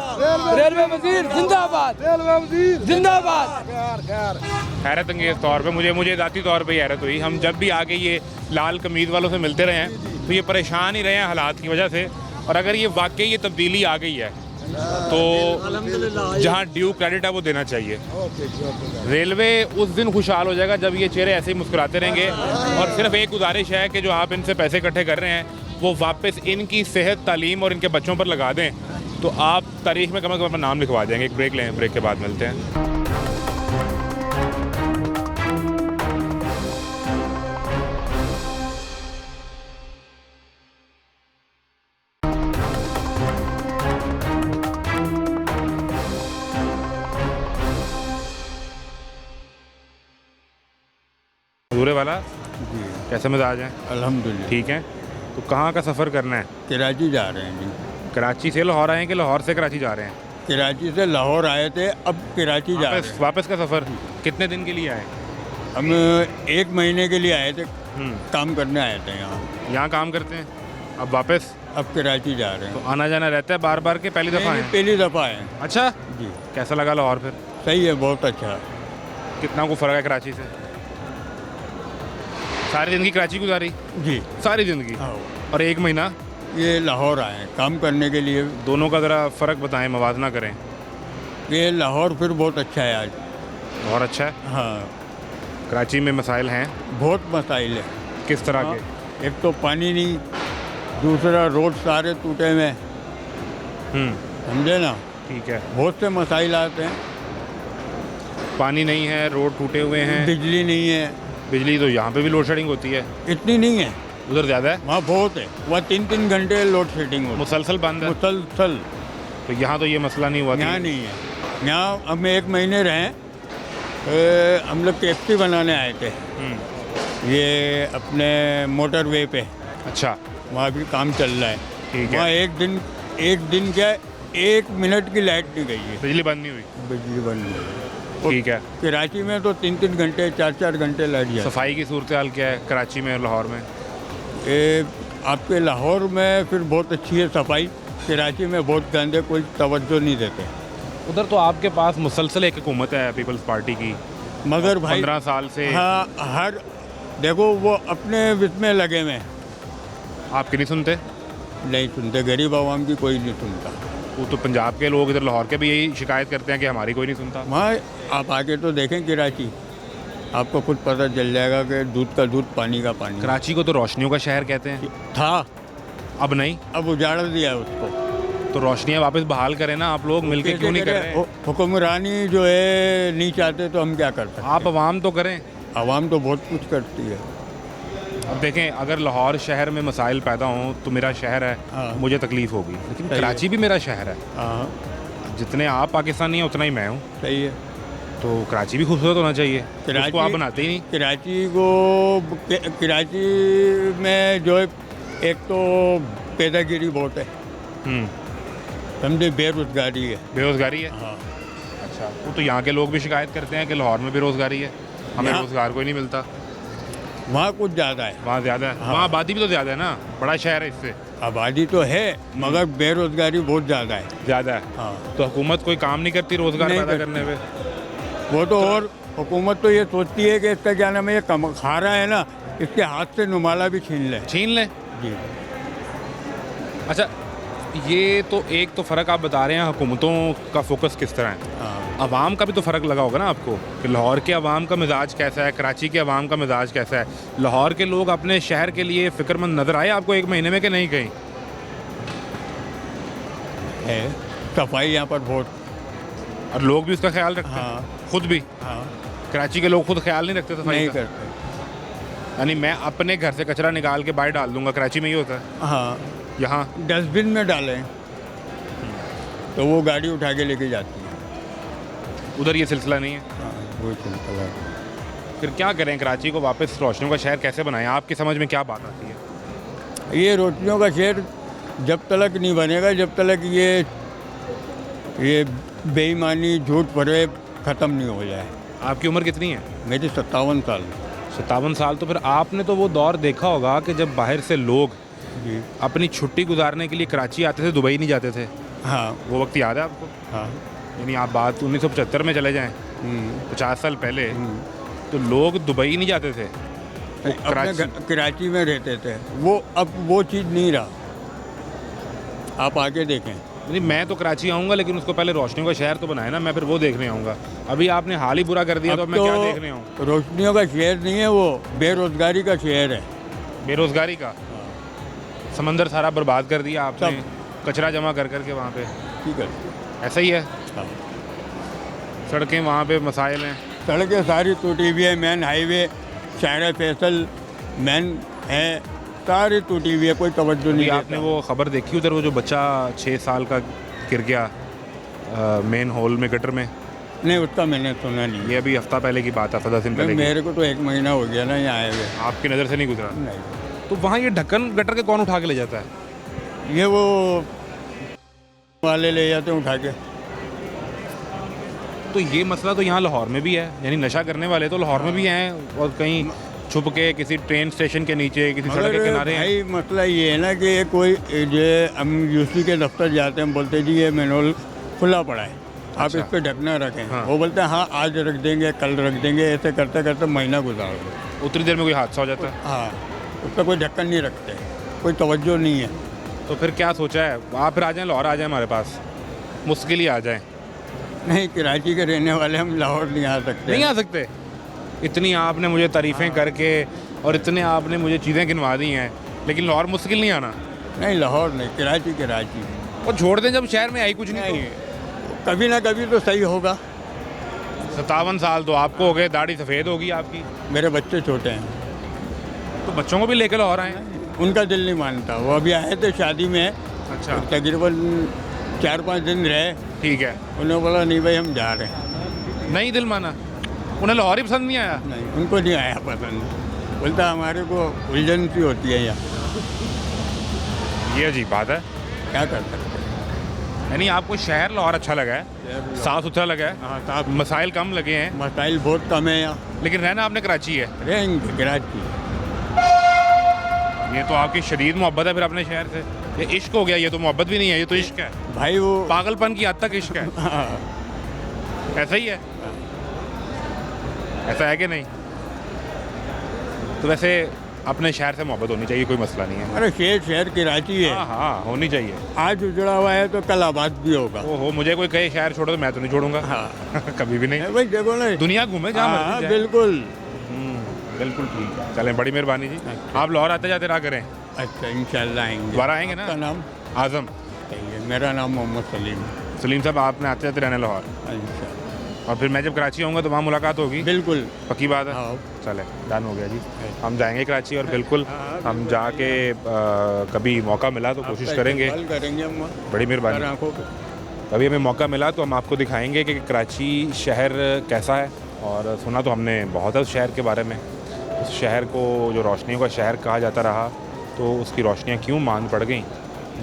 रेलवे वजीर जिंदाबाद, रेलवे वजीर जिंदाबाद। हैरत अंगेज तौर पे मुझे ज़ाती तौर पे हैरत हुई। हम जब भी आगे ये लाल कमीज़ वालों से मिलते रहे हैं तो ये परेशान ही रहे हैं हालात की वजह से, और अगर ये वाकई ये तब्दीली आ गई है तो जहाँ ड्यू क्रेडिट है वो देना चाहिए। रेलवे उस दिन खुशहाल हो जाएगा जब ये चेहरे ऐसे ही मुस्कुराते रहेंगे। और सिर्फ एक गुजारिश है कि जो आप इनसे पैसे इकट्ठे कर रहे हैं वो वापस इनकी सेहत, तालीम और इनके बच्चों पर लगा दें, तो आप तारीख में कम से कम अपना नाम लिखवा देंगे। एक ब्रेक लें, ब्रेक के बाद मिलते हैं। दूरे वाला जी कैसे मिजाज हैं? अल्हम्दुलिल्लाह। ठीक है। तो कहाँ का सफ़र करना है? कराची जा रहे हैं जी। कराची से लाहौर आए हैं कि लाहौर से कराची जा रहे हैं? कराची से लाहौर आए थे, अब कराची जा रहे हैं। वापस का सफ़र कितने दिन के लिए आए? हम 1 महीने के लिए आए थे, काम करने आए थे यहाँ। यहाँ काम करते हैं, अब वापस अब कराची जा रहे हैं। तो आना जाना रहता है बार बार के? पहली दफ़ा नहीं, है? पहली दफ़ा है अच्छा जी। कैसा लगा लाहौर फिर? सही है, बहुत अच्छा। कितना को फ़र्क है कराची से? सारी ज़िंदगी कराची गुजारी? जी सारी ज़िंदगी? हाँ। और 1 महीना ये लाहौर आए हैं काम करने के लिए। दोनों का ज़रा फ़र्क बताएं, मवाजना करें। ये लाहौर फिर बहुत अच्छा है आज। बहुत अच्छा है। हाँ, कराची में मसाइल हैं? बहुत मसाइल है। किस तरह हाँ, के? एक तो पानी नहीं, दूसरा रोड सारे टूटे हुए, समझे ना। ठीक है। बहुत से मसाइल आते हैं। पानी नहीं है, रोड टूटे हुए हैं, बिजली नहीं है। बिजली तो यहाँ पे भी लोड शेडिंग होती है। इतनी नहीं है, उधर ज़्यादा है? वहाँ बहुत है। वहाँ 3-3 घंटे लोड शेडिंग होती मुसलसल बंद है, है? मुसलसल। तो यहाँ तो ये मसला नहीं हुआ? यहाँ नहीं है। यहाँ हम 1 महीने रहे, हम लोग KFC बनाने आए थे ये अपने मोटरवे पे। अच्छा, वहाँ भी काम चल रहा है। ठीक है। वहाँ एक दिन क्या 1 मिनट की लाइट नहीं गई है, बिजली बंद नहीं हुई? बिजली बंद नहीं हुई। ठीक है। कराची में तो 3-3 घंटे 4-4 घंटे लाइट जाए। सफाई की सूरत हाल क्या है कराची में और लाहौर में? आपके लाहौर में फिर बहुत अच्छी है सफाई, कराची में बहुत गंदे, कोई तवज्जो नहीं देते। उधर तो आपके पास मुसलसल एक हुकूमत है पीपल्स पार्टी की, मगर भाई 15 साल से। हाँ, हर देखो वो अपने विच में लगे हुए हैं। आपके नहीं सुनते? नहीं सुनते, गरीब आवाम की कोई नहीं सुनता। वो तो पंजाब के लोग इधर लाहौर के भी यही शिकायत करते हैं कि हमारी कोई नहीं सुनता। वहाँ आप आके तो देखें कराची, आपको खुद पता चल जाएगा कि दूध का दूध, पानी का पानी। कराची को तो रोशनियों का शहर कहते हैं। था, अब नहीं? अब उजाड़ दिया उसको। तो रोशनियाँ वापस बहाल करें ना आप लोग मिलके, क्यों नहीं कर रहे? हुक्मरानी जो है नहीं चाहते तो हम क्या कर सकते? आप अवाम तो करें। आवाम तो बहुत कुछ करती है। अब देखें, अगर लाहौर शहर में मसाइल पैदा हों तो मेरा शहर है, हाँ। मुझे तकलीफ़ होगी, लेकिन सही है। कराची भी मेरा शहर है। हाँ, जितने आप पाकिस्तानी हैं उतना ही मैं हूँ, सही है। तो कराची भी खूबसूरत होना चाहिए। कराची उसको आप बनाते ही नहीं। कराची में जो है एक तो पैदागिरी बहुत है, समझे, बेरोजगारी है। बेरोजगारी है? हाँ। अच्छा, वो तो यहाँ के लोग भी शिकायत करते हैं कि लाहौर में बेरोजगारी है, हमें रोजगार कोई नहीं मिलता। वहाँ कुछ ज़्यादा है। वहाँ ज़्यादा है? हाँ। वहाँ आबादी भी तो ज़्यादा है ना, बड़ा शहर है इससे। आबादी तो है मगर बेरोजगारी बहुत ज़्यादा है। ज़्यादा है? हाँ। तो हुकूमत कोई काम नहीं करती रोजगार नहीं पैदा करती। करने पे? वो तो और हुकूमत तो ये सोचती है कि इसका क्या नाम है, ये कम खा रहा है ना, इसके हाथ से नुमाला भी छीन ले। छीन लें? जी। अच्छा, ये तो एक तो फ़र्क आप बता रहे हैं हुकूमतों का फोकस किस तरह है। हाँ। आवाम का भी तो फ़र्क लगा होगा ना आपको कि लाहौर के आवाम का मिजाज कैसा है, कराची के आवाम का मिजाज कैसा है। लाहौर के लोग अपने शहर के लिए फ़िक्रमंद नज़र आए आपको एक महीने में कि नहीं कहीं? है सफाई यहाँ पर बहुत। और लोग भी उसका ख्याल रखते हैं? हाँ खुद भी? हाँ कराची के लोग खुद ख्याल नहीं रखते सफाई नहीं का? करते। यानी मैं अपने घर से कचरा निकाल के बाहर डाल दूंगा, कराची में ही होता है? हाँ यहाँ डस्टबिन में डालें तो वो गाड़ी उठा के लेके जाती है। उधर ये सिलसिला नहीं है? हाँ वो चलता है। फिर क्या करें, कराची को वापस रोशनियों का शहर कैसे बनाएं? आपकी समझ में क्या बात आती है? ये रोटियों का शहर जब तक नहीं बनेगा, जब तक ये बेईमानी झूठ फरेब ख़त्म नहीं हो जाए। आपकी उम्र कितनी है? मेरी 57 साल। 57 साल। तो फिर आपने तो वो दौर देखा होगा कि जब बाहर से लोग जी अपनी छुट्टी गुजारने के लिए कराची आते थे, दुबई नहीं जाते थे। हाँ वो वक्त याद है आपको? हाँ। यानी आप बात 1975 में चले जाएं, 50 साल पहले, तो लोग दुबई नहीं जाते थे, वो कराची में रहते थे। वो अब वो चीज़ नहीं रहा, आप आके देखें। नहीं, मैं तो कराची आऊँगा लेकिन उसको पहले रोशनियों का शहर तो बनाया ना, मैं फिर वो देखने आऊँगा। अभी आपने हाल ही बुरा कर दिया तो अब मैं क्या देखने आऊँ? रोशनियों का शहर नहीं है, वो बेरोजगारी का शहर है। बेरोजगारी का? समंदर सारा बर्बाद कर दिया आपने, कचरा जमा कर करके वहाँ पे। ठीक है, ऐसा ही है? हाँ। सड़कें वहाँ पे मसाइल हैं? सड़कें सारी टूटी हुई है। मेन हाईवे शायर फैसल मेन है, सारी टूटी हुई है, कोई तवज्जो नहीं। आपने वो खबर देखी उधर, वो जो बच्चा 6 साल का गिर गया मेन हॉल में गटर में? नहीं, उसका मैंने सुना नहीं। ये अभी हफ्ता पहले की बात है, 10 दिन पहले की। मेरे को तो 1 महीना हो गया ना यहाँ आए हुए। आपकी नज़र से नहीं गुजरा? नहीं। तो वहाँ ये ढक्कन गटर के कौन उठा के ले जाता है? ये वो वाले ले जाते हैं उठा के। तो ये मसला तो यहाँ लाहौर में भी है, यानी नशा करने वाले तो लाहौर में भी हैं और कहीं छुप के किसी ट्रेन स्टेशन के नीचे, किसी सड़क के किनारे हैं। भाई मसला ये है ना कि कोई जो हम यूसी के दफ्तर जाते हैं, बोलते जी ये मैनुअल खुला पड़ा है, आप अच्छा। इस पर ढकना रखें। हाँ। वो बोलते हैं हाँ आज रख देंगे, कल रख देंगे, ऐसे करते करते महीना गुजार दो। उतनी देर में कोई हादसा हो जाता है? हाँ, उस पर कोई ढक्कन नहीं रखते, कोई तवज्जो नहीं है। तो फिर क्या सोचा है? आप फिर आ जाएँ लाहौर, आ जाएँ हमारे पास, मुश्किल ही आ जाएँ। नहीं, कराची के रहने वाले हम लाहौर नहीं आ सकते। नहीं आ सकते? इतनी आपने मुझे तारीफ़ें करके और इतने आपने मुझे चीज़ें गिनवा दी हैं, लेकिन लाहौर मुश्किल नहीं आना? नहीं, लाहौर नहीं, कराची कराची। और छोड़ दें, जब शहर में आई कुछ नहीं, नहीं, कभी ना कभी तो सही होगा। 57 साल तो आपको हो गए, दाढ़ी सफ़ेद होगी आपकी। मेरे बच्चे छोटे हैं, तो बच्चों को भी लेकर लाहौर आए? उनका दिल नहीं मानता। वो अभी आए थे शादी में, अच्छा, तकरीबन 4-5 दिन रहे। ठीक है। उन्होंने बोला नहीं भाई हम जा रहे हैं। नहीं दिल माना? उन्हें लाहौर ही पसंद नहीं आया? नहीं, उनको नहीं आया पसंद। बोलता हमारे को उलझन सी होती है यहाँ। ये अजीब बात है। क्या कर सकते हैं। यानी आपको शहर लाहौर अच्छा लगा है, साफ़ सुथरा लगा है, हाँ, साफ मसाइल कम लगे हैं, मसाइल बहुत कम है यहाँ। लेकिन रहना आपने कराची है? रहेंगे कराची। ये तो आपकी शदीद मोहब्बत है फिर अपने शहर से। ये इश्क हो गया, ये तो मोहब्बत भी नहीं है, ये तो इश्क है। भाई वो पागलपन की हद तक इश्क है। हाँ, ऐसा ही है? ऐसा है कि नहीं? तो वैसे अपने शहर से मोहब्बत होनी चाहिए, कोई मसला नहीं है। अरे शहर कराची है। हाँ हाँ, होनी चाहिए। आज उजड़ा हुआ है तो कल आबाद भी होगा। ओहो, मुझे कोई कहे शहर छोड़ो तो मैं तो नहीं छोड़ूंगा। हाँ कभी भी नहीं। भाई देखो ना, दुनिया घूमे जहाँ हाँ मर्जी जाए। बिल्कुल। बिल्कुल ठीक है, चलें, बड़ी मेहरबानी जी। आप लाहौर आते जाते रहा करें। अच्छा, इंशाल्लाह आएंगे। दोबारा आएंगे ना? आपका नाम? आज़म। सही है, मेरा नाम मोहम्मद सलीम। सलीम साहब, आपने आते जाते रहने लाहौर, अच्छा, और फिर मैं जब कराची आऊँगा तो वहाँ मुलाकात होगी? बिल्कुल। पक्की बात है? हाँ। चले, डन हो गया जी। हम जाएंगे कराची और बिल्कुल हम जाके कभी मौका मिला तो कोशिश करेंगे। करेंगे हम, बड़ी मेहरबानी। आंखों पे। कभी हमें मौका मिला तो हम आपको दिखाएंगे कि कराची शहर कैसा है। और सुना तो हमने बहुत है उस शहर के बारे में। उस शहर को जो रोशनियों का शहर कहा जाता रहा, तो उसकी रोशनियाँ क्यों मांद पड़ गई,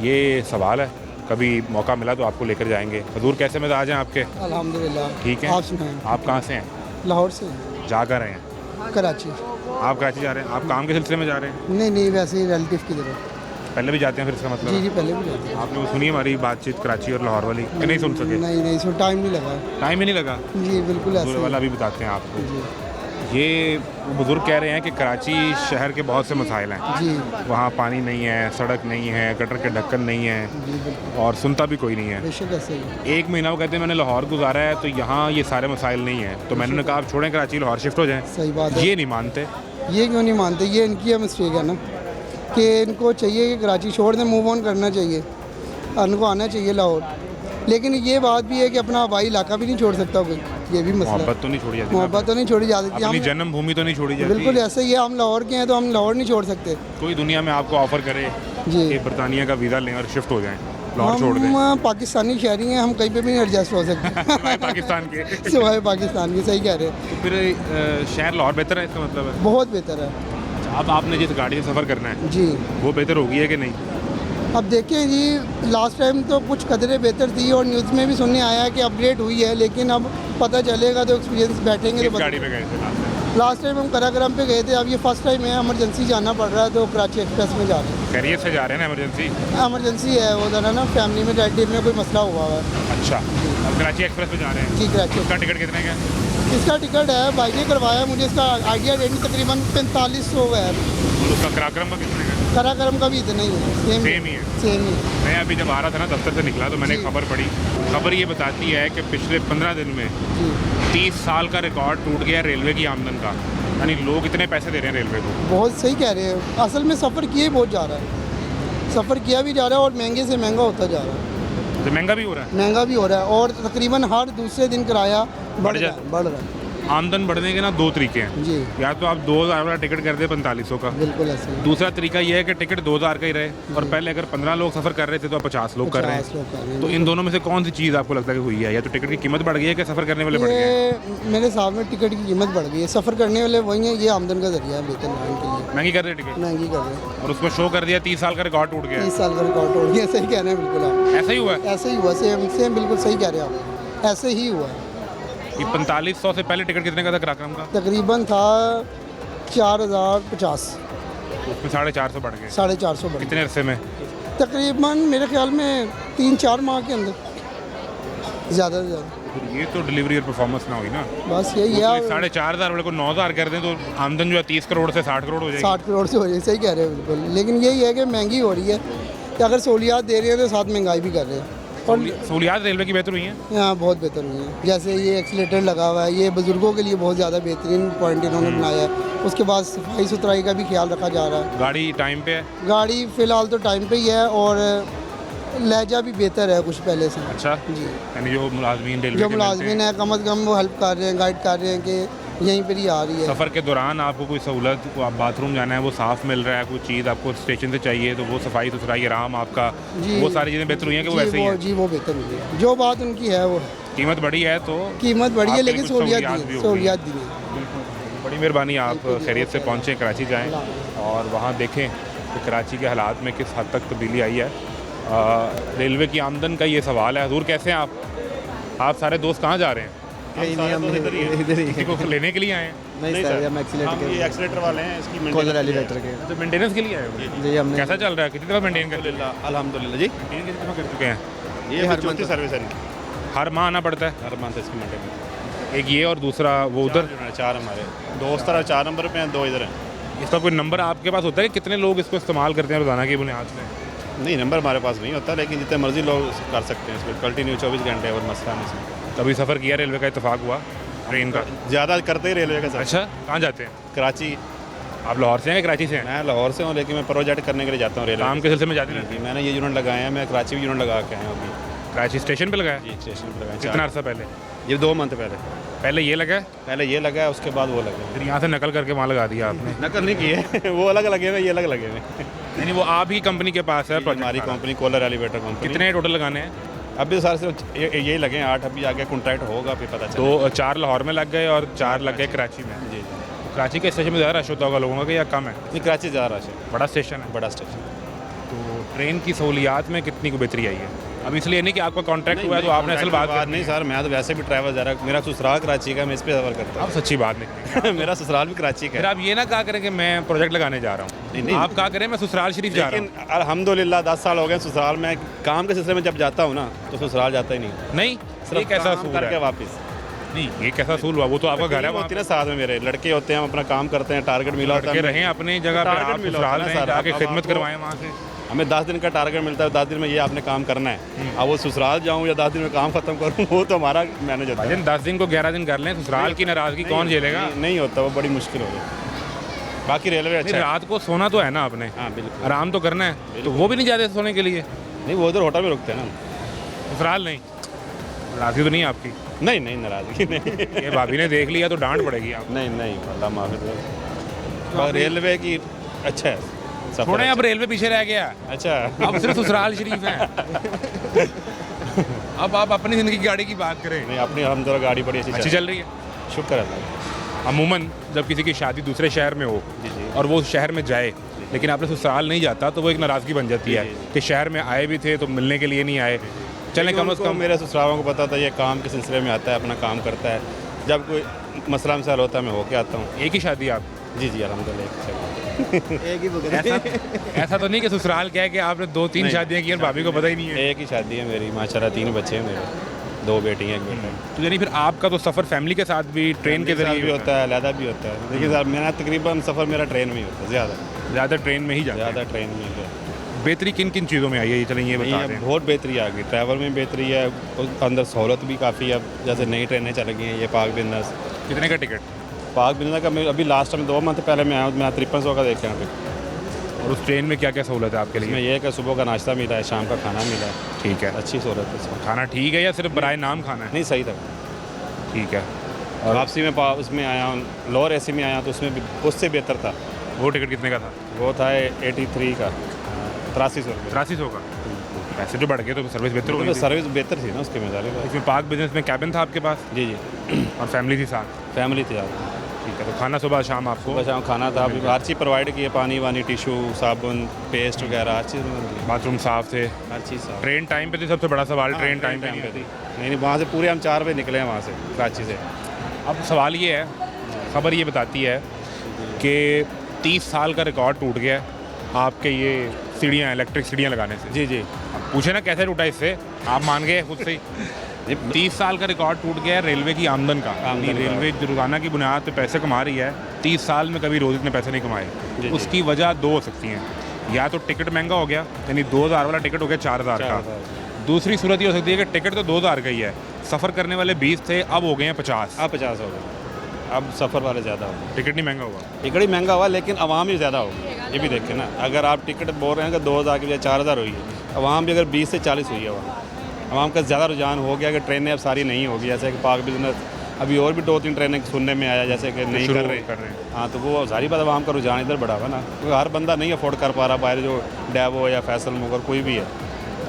ये सवाल है। कभी मौका मिला तो आपको लेकर जाएंगे। हजूर, कैसे मिजाज हैं आपके? अल्हम्दुलिल्लाह ठीक है। आप सुनाएं। आप कहाँ से हैं? लाहौर से, जा कर रहे हैं? कराची। आप कराची जा रहे हैं? आप काम के सिलसिले में जा रहे हैं? नहीं नहीं, वैसे ही रिलेटिव की तरफ। पहले भी जाते हैं फिर, इसका मतलब? जी जी, पहले भी जाते हैं। आपने वो सुनी हमारी बातचीत कराची और लाहौर वाली कि नहीं सुन सके? नहीं नहीं, इसमें टाइम नहीं लगा। टाइम ही नहीं लगा? जी बिल्कुल ऐसे हजूर ही। वाला भी बताते हैं आपको। जी। ये बुज़ुर्ग कह रहे हैं कि कराची शहर के बहुत से मसाइल हैं जी वहाँ पानी नहीं है, सड़क नहीं है, गटर के ढक्कन नहीं है जी बिल्कुल और सुनता भी कोई नहीं है। बेशक ऐसे ही है। 1 महीना वो कहते हैं मैंने लाहौर गुजारा है तो यहाँ ये सारे मसाइल नहीं है, तो मैंने उन्हें कहा आप छोड़ें कराची, लाहौर शिफ्ट हो जाएं। सही बात है। ये नहीं मानते। ये क्यों नहीं मानते? ये इनकी मिस्टेक है ना कि इनको चाहिए कि कराची छोड़ दें, मूव ऑन करना चाहिए, उनको आना चाहिए लाहौर। लेकिन ये बात भी है कि अपना हवाई इलाका भी नहीं छोड़ सकता कोई, ये भी मसला है। मोहब्बत तो नहीं छोड़ी जाती ना। मोहब्बत तो नहीं छोड़ी जा सकती। अपनी हम जन्मभूमि तो नहीं छोड़ी जाती। बिल्कुल ऐसे ही है, हम लाहौर के हैं तो हम लाहौर नहीं छोड़ सकते कोई दुनिया में आपको ऑफर करे जी। कि बरतानिया का वीज़ा लें और शिफ्ट हो जाएं, लाहौर छोड़ दें। हम पाकिस्तानी शहरी हैं, हम कहीं पे भी नहीं एडजस्ट हो सकते सिवाय पाकिस्तान के। सिवाय पाकिस्तान की। सही कह रहे हैं, तो फिर शहर लाहौर बेहतर है, इसका मतलब है। बहुत बेहतर है अच्छा, अब आपने जिस गाड़ी से सफ़र करना है जी। वो बेहतर होगी है कि नहीं? अब देखें जी, लास्ट टाइम तो कुछ कदरें बेहतर थी और न्यूज़ में भी सुनने आया है कि अपग्रेड हुई है, लेकिन अब पता चलेगा तो एक्सपीरियंस बैठेंगे तो किस गाड़ी पे गए थे लास्ट टाइम? लास्ट टाइम हम कराकरम पे गए थे, अब ये फर्स्ट टाइम है, इमरजेंसी जाना पड़ रहा है तो कराची एक्सप्रेस में जा रहे हैं। खैरियत से जा रहे हैं ना इमरजेंसी? इमरजेंसी है वो ज़रा ना, फैमिली में रिलेटिव में कोई मसला हुआ हुआ है। अच्छा, अब कराची एक्सप्रेस पे जा रहे हैं। जी कराची। उसका टिकट कितने का है? इसका टिकट है भाई ने करवाया मुझे, इसका आइडिया रेंज तकरीबन 4500 है। और उसका कराक्रम का कितने का है? कराकरम का भी इतना ही है, सेम ही है। सेम ही। मैं अभी जब आ रहा था ना दफ्तर से निकला तो मैंने एक जी। खबर पढ़ी। खबर ये बताती है कि पिछले 15 दिन में जी 30 साल का रिकॉर्ड टूट गया रेलवे की आमदन का। यानी लोग इतने पैसे दे रहे हैं रेलवे को। बहुत सही कह रहे हैं। असल में सफ़र किए ही बहुत जा रहा है, सफ़र किया भी जा रहा है और महंगे से महंगा होता जा रहा है। तो महंगा भी हो रहा है। महंगा भी हो रहा है और तकरीबन हर दूसरे दिन किराया बढ़ रहा है। आमदन बढ़ने के ना 2 तरीके हैं। जी या तो आप 2000 वाला टिकट कर दे 4500 का। बिल्कुल ऐसे ही। दूसरा तरीका ये है कि टिकट 2000 का ही रहे और पहले अगर 15 लोग सफ़र कर रहे थे तो अब 50 लोग कर रहे 50 लोग कर रहे हैं। हैं। तो इन दोनों में से कौन सी चीज़ आपको लगता है कि हुई है? या तो टिकट की कीमत बढ़ गई है कि सफ़र करने वाले बढ़ गए हैं? ये मेरे हिसाब में टिकट की कीमत बढ़ गई है, सफ़र करने वाले वही हैं, ये आमदन का जरिया है वेतन के लिए। महंगी कर रहे हैं टिकट महंगी कर रहे हैं। और उसमें शो कर दिया 30 साल का रिकॉर्ड टूट गया है। 30 साल का रिकॉर्ड तोड़ गया। सही कह रहे हैं बिल्कुल आप। ऐसा ही हुआ है? ऐसे ही हुआ, सेम सेम बिल्कुल सही कह रहे हैं आप, ऐसे ही हुआ है। ये 4500 से पहले टिकट कितने का था कराक्रम का? तकरीबन था 4050, उसमें 450 बढ़ गए। 450 बढ़ कितने अरसे में? तकरीबन मेरे ख्याल में 3-4 माह के अंदर, ज़्यादा से ज़्यादा। फिर ये तो डिलीवरी और परफॉर्मेंस ना हुई ना। बस यही है। 4500 वाले को 9000 कर दें तो आमदन जो है 30 करोड़ से 60 करोड़ हो जाएगी। 60 करोड़ से हो जाए। सही कह रहे हैं बिल्कुल। लेकिन यही है कि महंगी हो रही है कि अगर सहूलियात दे रहे हैं तो साथ महंगाई भी कर रहे हैं। और सहूलियात रेलवे की बेहतर हुई हैं। यहाँ बहुत बेहतर हुई है, जैसे ये एक्सीलेटर लगा हुआ है, ये बुज़ुर्गों के लिए बहुत ज़्यादा बेहतरीन पॉइंट इन्होंने बनाया है। उसके बाद सफाई सुथराई का भी ख्याल रखा जा रहा है। गाड़ी टाइम पे है? गाड़ी फ़िलहाल तो टाइम पे ही है और लहजा भी बेहतर है कुछ पहले से। अच्छा जी। यानी जो मुलाजमीन रेलवे जो के मुलाजमीन है कम अज़ कम वो हेल्प कर रहे हैं, गाइड कर रहे हैं कि यहीं पर ही आ रही है। सफ़र के दौरान आपको कोई सहूलत, को आप बाथरूम जाना है वो साफ़ मिल रहा है, कोई चीज़ आपको स्टेशन से चाहिए तो वो सफाई सुथराई आराम आपका, जी। वो सारी चीज़ें बेहतर हुई हैं कि वो ऐसे ही हैं? जी वो बेहतर हुई है, जो बात उनकी है वो। कीमत बढ़ी है तो कीमत बढ़ी है आपके लेकिन लिए कुछ सहूलियात सहूलियात भी दी है, होगी। सहूलियात दी है। बिल्कुल, बड़ी मेहरबानी, आप खैरियत से पहुँचें, कराची जाएँ और वहाँ देखें कि कराची के हालात में किस हद तक तब्दीली आई है। रेलवे की आमदन का ये सवाल है। हजूर कैसे हैं आप सारे दोस्त कहाँ जा रहे हैं? इधर ही किसी को लेने के लिए आए हैं? नहीं सर, हम एक्सीलेटर वाले हैं, इसकी कॉलर एलिवेटर के। तो मेंटेनेंस के लिए आए हो? जी हमने। कैसा चल रहा है? कितनी दफ़ा मेंटेन कर अल्हम्दुलिल्लाह जी। कितनी दफ़ा कर चुके हैं? ये हर मंथ सर्विस है, हर माह आना पड़ता है? हर मंथ इसकी मेंटेनेंस। एक ये और दूसरा वो उधर? 4 हमारे दोस्त 4 नंबर पे हैं, 2 इधर हैं। इसका कोई नंबर आपके पास होता है कि कितने लोग इसको इस्तेमाल करते हैं रोज़ाना की बुनियाद पे? नहीं, नंबर हमारे पास नहीं होता, लेकिन जितने मर्जी लोग कर सकते हैं इसमें, कंटिन्यू 24 घंटे और मसला नहीं इसमें। कभी सफ़र किया रेलवे का इत्तेफाक हुआ ट्रेन का? ज़्यादा करते ही रेलवे का सर। अच्छा, कहाँ जाते हैं? कराची। आप लाहौर से हैं या कराची से हैं? मैं लाहौर से हूँ, लेकिन मैं प्रोजेक्ट करने के लिए जाता हूँ रेलवे। काम के सिलसिले में जाते हैं? जी, मैंने ये यूनिट लगाए हैं, मैं कराची भी यूनिट लगा के आया हूँ अभी। कराची स्टेशन पे लगाया? जी, स्टेशन पर लगाया। कितना अर्सा पहले? ये 2 मंथ पहले। पहले ये लगा, पहले ये लगा है, उसके बाद वो लगा। फिर यहाँ से नकल करके वहाँ लगा दिया आपने? नकल नहीं की है वो अलग लगे हुए, ये अलग लगे हुए। नहीं, वो आप ही कंपनी के पास है प्रोजेक्ट? हमारी कंपनी कॉलर एलिवेटर कंपनी। कितने टोटल लगाने हैं? अभी सारे सिर्फ यही लगे हैं 8, अभी आगे कॉन्ट्रैक्ट होगा फिर पता चलेगा। 4 लाहौर में लग गए और 4 लग गए कराची में। जी। कराची के स्टेशन में ज़्यादा रश होता होगा लोगों का या कम है? नहीं, कराची ज़्यादा रश है, बड़ा स्टेशन है? बड़ा स्टेशन। तो ट्रेन की सहूलियात में कितनी को बेहतरी आई है? अब इसलिए नहीं कि आपका कॉन्ट्रैक्ट हुआ है तो आपने असल बात नहीं सर, मैं तो वैसे भी ट्रैवल जा रहा, मेरा ससुराल कराची का, मैं इस पे सफ़र करता आप सच्ची बात नहीं हूँ। मेरा ससुराल भी कराची का फिर है। आप ये ना कहा करें कि मैं प्रोजेक्ट लगाने जा रहा हूँ। नहीं, आप कहा करें मैं ससुराल शरीफ जा रहा हूँ। लेकिन अल्हम्दुलिल्लाह 10 साल हो गए ससुराल में। काम के सिलसिले में जब जाता हूँ ना तो ससुराल जाता ही नहीं, नहीं, ये सिर्फ कैसा काम असूल करके है? वापस। नहीं, ये कैसा सूल हुआ? वो तो आपका घर है, वहाँ होती है ना साथ में, मेरे लड़के होते हैं, हम अपना काम करते हैं, टारगेट मिला होता के है, रहे अपनी जगह पे, आप ससुराल रहें, जाके खिदमत करवाएं वहाँ से। हमें 10 दिन का टारगेट मिलता है, 10 दिन में ये आपने काम करना है। अब वो ससुराल जाऊँ या 10 दिन में काम खत्म करूँ, वो तो हमारा मैनेज होता है। 10 दिन को 11 दिन कर लें, ससुराल की नाराज़गी कौन झेलेगा? नहीं होता, वो बड़ी मुश्किल हो गई। बाकी रेलवे अच्छा है। रात को सोना तो है ना आपने, हाँ बिल्कुल, आराम तो करना है, तो वो भी नहीं जाते सोने के लिए? नहीं, वो उधर होटल में रुकते हैं ना। ससुराल नहीं, नाराज़गी तो नहीं है आपकी? नहीं नहीं, नाराज़गी नहीं। ये भाभी ने देख लिया तो डांट पड़ेगी आप। नहीं नहीं, अल्लाह माफ़ी दे। रेलवे की अच्छा है सफर। थोड़े अब रेलवे पीछे रह गया, अच्छा, अब सिर्फ ससुराल शरीफ है। अब आप अपनी ज़िंदगी की गाड़ी की बात करें। नहीं, अपनी अलहमदुलिल्लाह गाड़ी बड़ी अच्छी चल रही है, शुक्र अल्लाह। अमूमन जब किसी की शादी दूसरे शहर में हो और वो उस शहर में जाए लेकिन आपने ससुराल नहीं जाता, तो वो एक नाराज़गी बन जाती है कि शहर में आए भी थे तो मिलने के लिए नहीं आए। चलें, कम से कम मेरे ससुरालों को पता था ये काम के सिलसिले में आता है, अपना काम करता है, जब कोई मसला मसाल होता है मैं होके आता हूँ। एक ही शादी आप? जी जी, अलहमदुलिल्लाह एक ही बुक ऐसा तो नहीं कि ससुराल क्या है कि आपने 2-3 शादियाँ की और भाभी को पता ही नहीं है? एक ही शादी है मेरी, माशाल्लाह 3 बच्चे हैं मेरे, 2 बेटी हैं, एक बेटा। तो यानी फिर आपका तो सफ़र फैमिली के साथ भी ट्रेन के जरिए भी होता है, अलहदा भी होता है। देखिए साहब, मेरा तकरीबन सफ़र मेरा ट्रेन में ही होता है, ज़्यादा ट्रेन में ही जाता है। ज़्यादा ट्रेन में ही है। बेहतरी किन किन चीज़ों में आई है, ये चलें ये बता दें। बहुत बेहतरी आ गई, ट्रैवल में बेहतरी है, अंदर सहूलत भी काफ़ी है। अब जैसे नई ट्रेनें चल गई हैं, ये पाक बिजनेस। कितने का टिकट? पाक बिजनेस का मैं अभी लास्ट टाइम 2 मंथ पहले मैं आया हूँ, मैं 5300 का देखे यहाँ पे। और उस ट्रेन में क्या क्या सहूलत है आपके इसमें लिए? यह है कि सुबह का नाश्ता मिला है, शाम का खाना मिला है, ठीक है, अच्छी सहूलत है इसमें। खाना ठीक है या सिर्फ बराए नाम खाना है? नहीं, सही था, ठीक है। और वापसी में उसमें आया हूँ, लोअर एसी में आया तो उसमें भी उससे बेहतर था। वो टिकट कितने का था? वो था 83 का, 8300 रुपये। 8300 का? पैसे जो बढ़ गए तो सर्विस बेहतर होगी। सर्विस बेहतर थी ना उसके में ज़्यादा। इसमें पाक बिजनेस में कैबिन था आपके पास? जी जी, और फैमिली थी साथ? फैमिली थी आप। ठीक है, तो खाना सुबह शाम आपको? सुबह शाम खाना था, अभी हर चीज़ प्रोवाइड की है, पानी वानी, टिशू, साबुन, पेस्ट वगैरह, हर चीज़ मिलती है। बाथरूम साफ थे? हर चीज़ साफ। ट्रेन टाइम पे थी? सबसे बड़ा सवाल, ट्रेन टाइम पे थी? नहीं, वहाँ से पूरे हम 4 बजे निकले हैं वहाँ से, कराची से। अब सवाल ये है, खबर ये बताती है कि 30 साल का रिकॉर्ड टूट गया है आपके ये सीढ़ियाँ, इलेक्ट्रिक सीढ़ियाँ लगाने से। जी जी, अब पूछे ना कैसे टूटा इससे, आप मान गए खुद से ही। 30 साल का रिकॉर्ड टूट गया है रेलवे की आमदन का। रेलवे जो रोज़ाना की बुनियाद पे पैसे कमा रही है, 30 साल में कभी रोज़ इतने पैसे नहीं कमाए। उसकी वजह 2 हो सकती हैं, या तो टिकट महंगा हो गया, यानी 2000 वाला टिकट हो गया 4000 का। दूसरी सूरत ये हो सकती है कि टिकट तो 2000 का ही है, सफ़र करने वाले 20 थे, अब हो गए हैं 50। अब 50 हो गए, अब सफ़र वाले ज़्यादा हो गए। टिकट नहीं महंगा हुआ? टिकट ही महंगा हुआ, लेकिन आवाम ही ज़्यादा होगी। ये भी देखें ना, अगर आप टिकट बोल रहे हैं कि 2000 की बजाय 4000 हुई है, आवाम भी अगर 20 से 40 हुई है, आवाम का ज़्यादा रुझान हो गया कि ट्रेनें अब सारी नहीं होगी। जैसे कि पाक बिजनेस अभी और भी 2-3 ट्रेनें सुनने में आया, जैसे कि नहीं कर रहे हैं। हाँ, तो वो सारी बात आवाम का रुझान इधर बढ़ा हुआ ना, क्योंकि हर बंदा नहीं अफोर्ड कर पा रहा, बाहर जो डैवो या फैसल मुगर कोई भी है,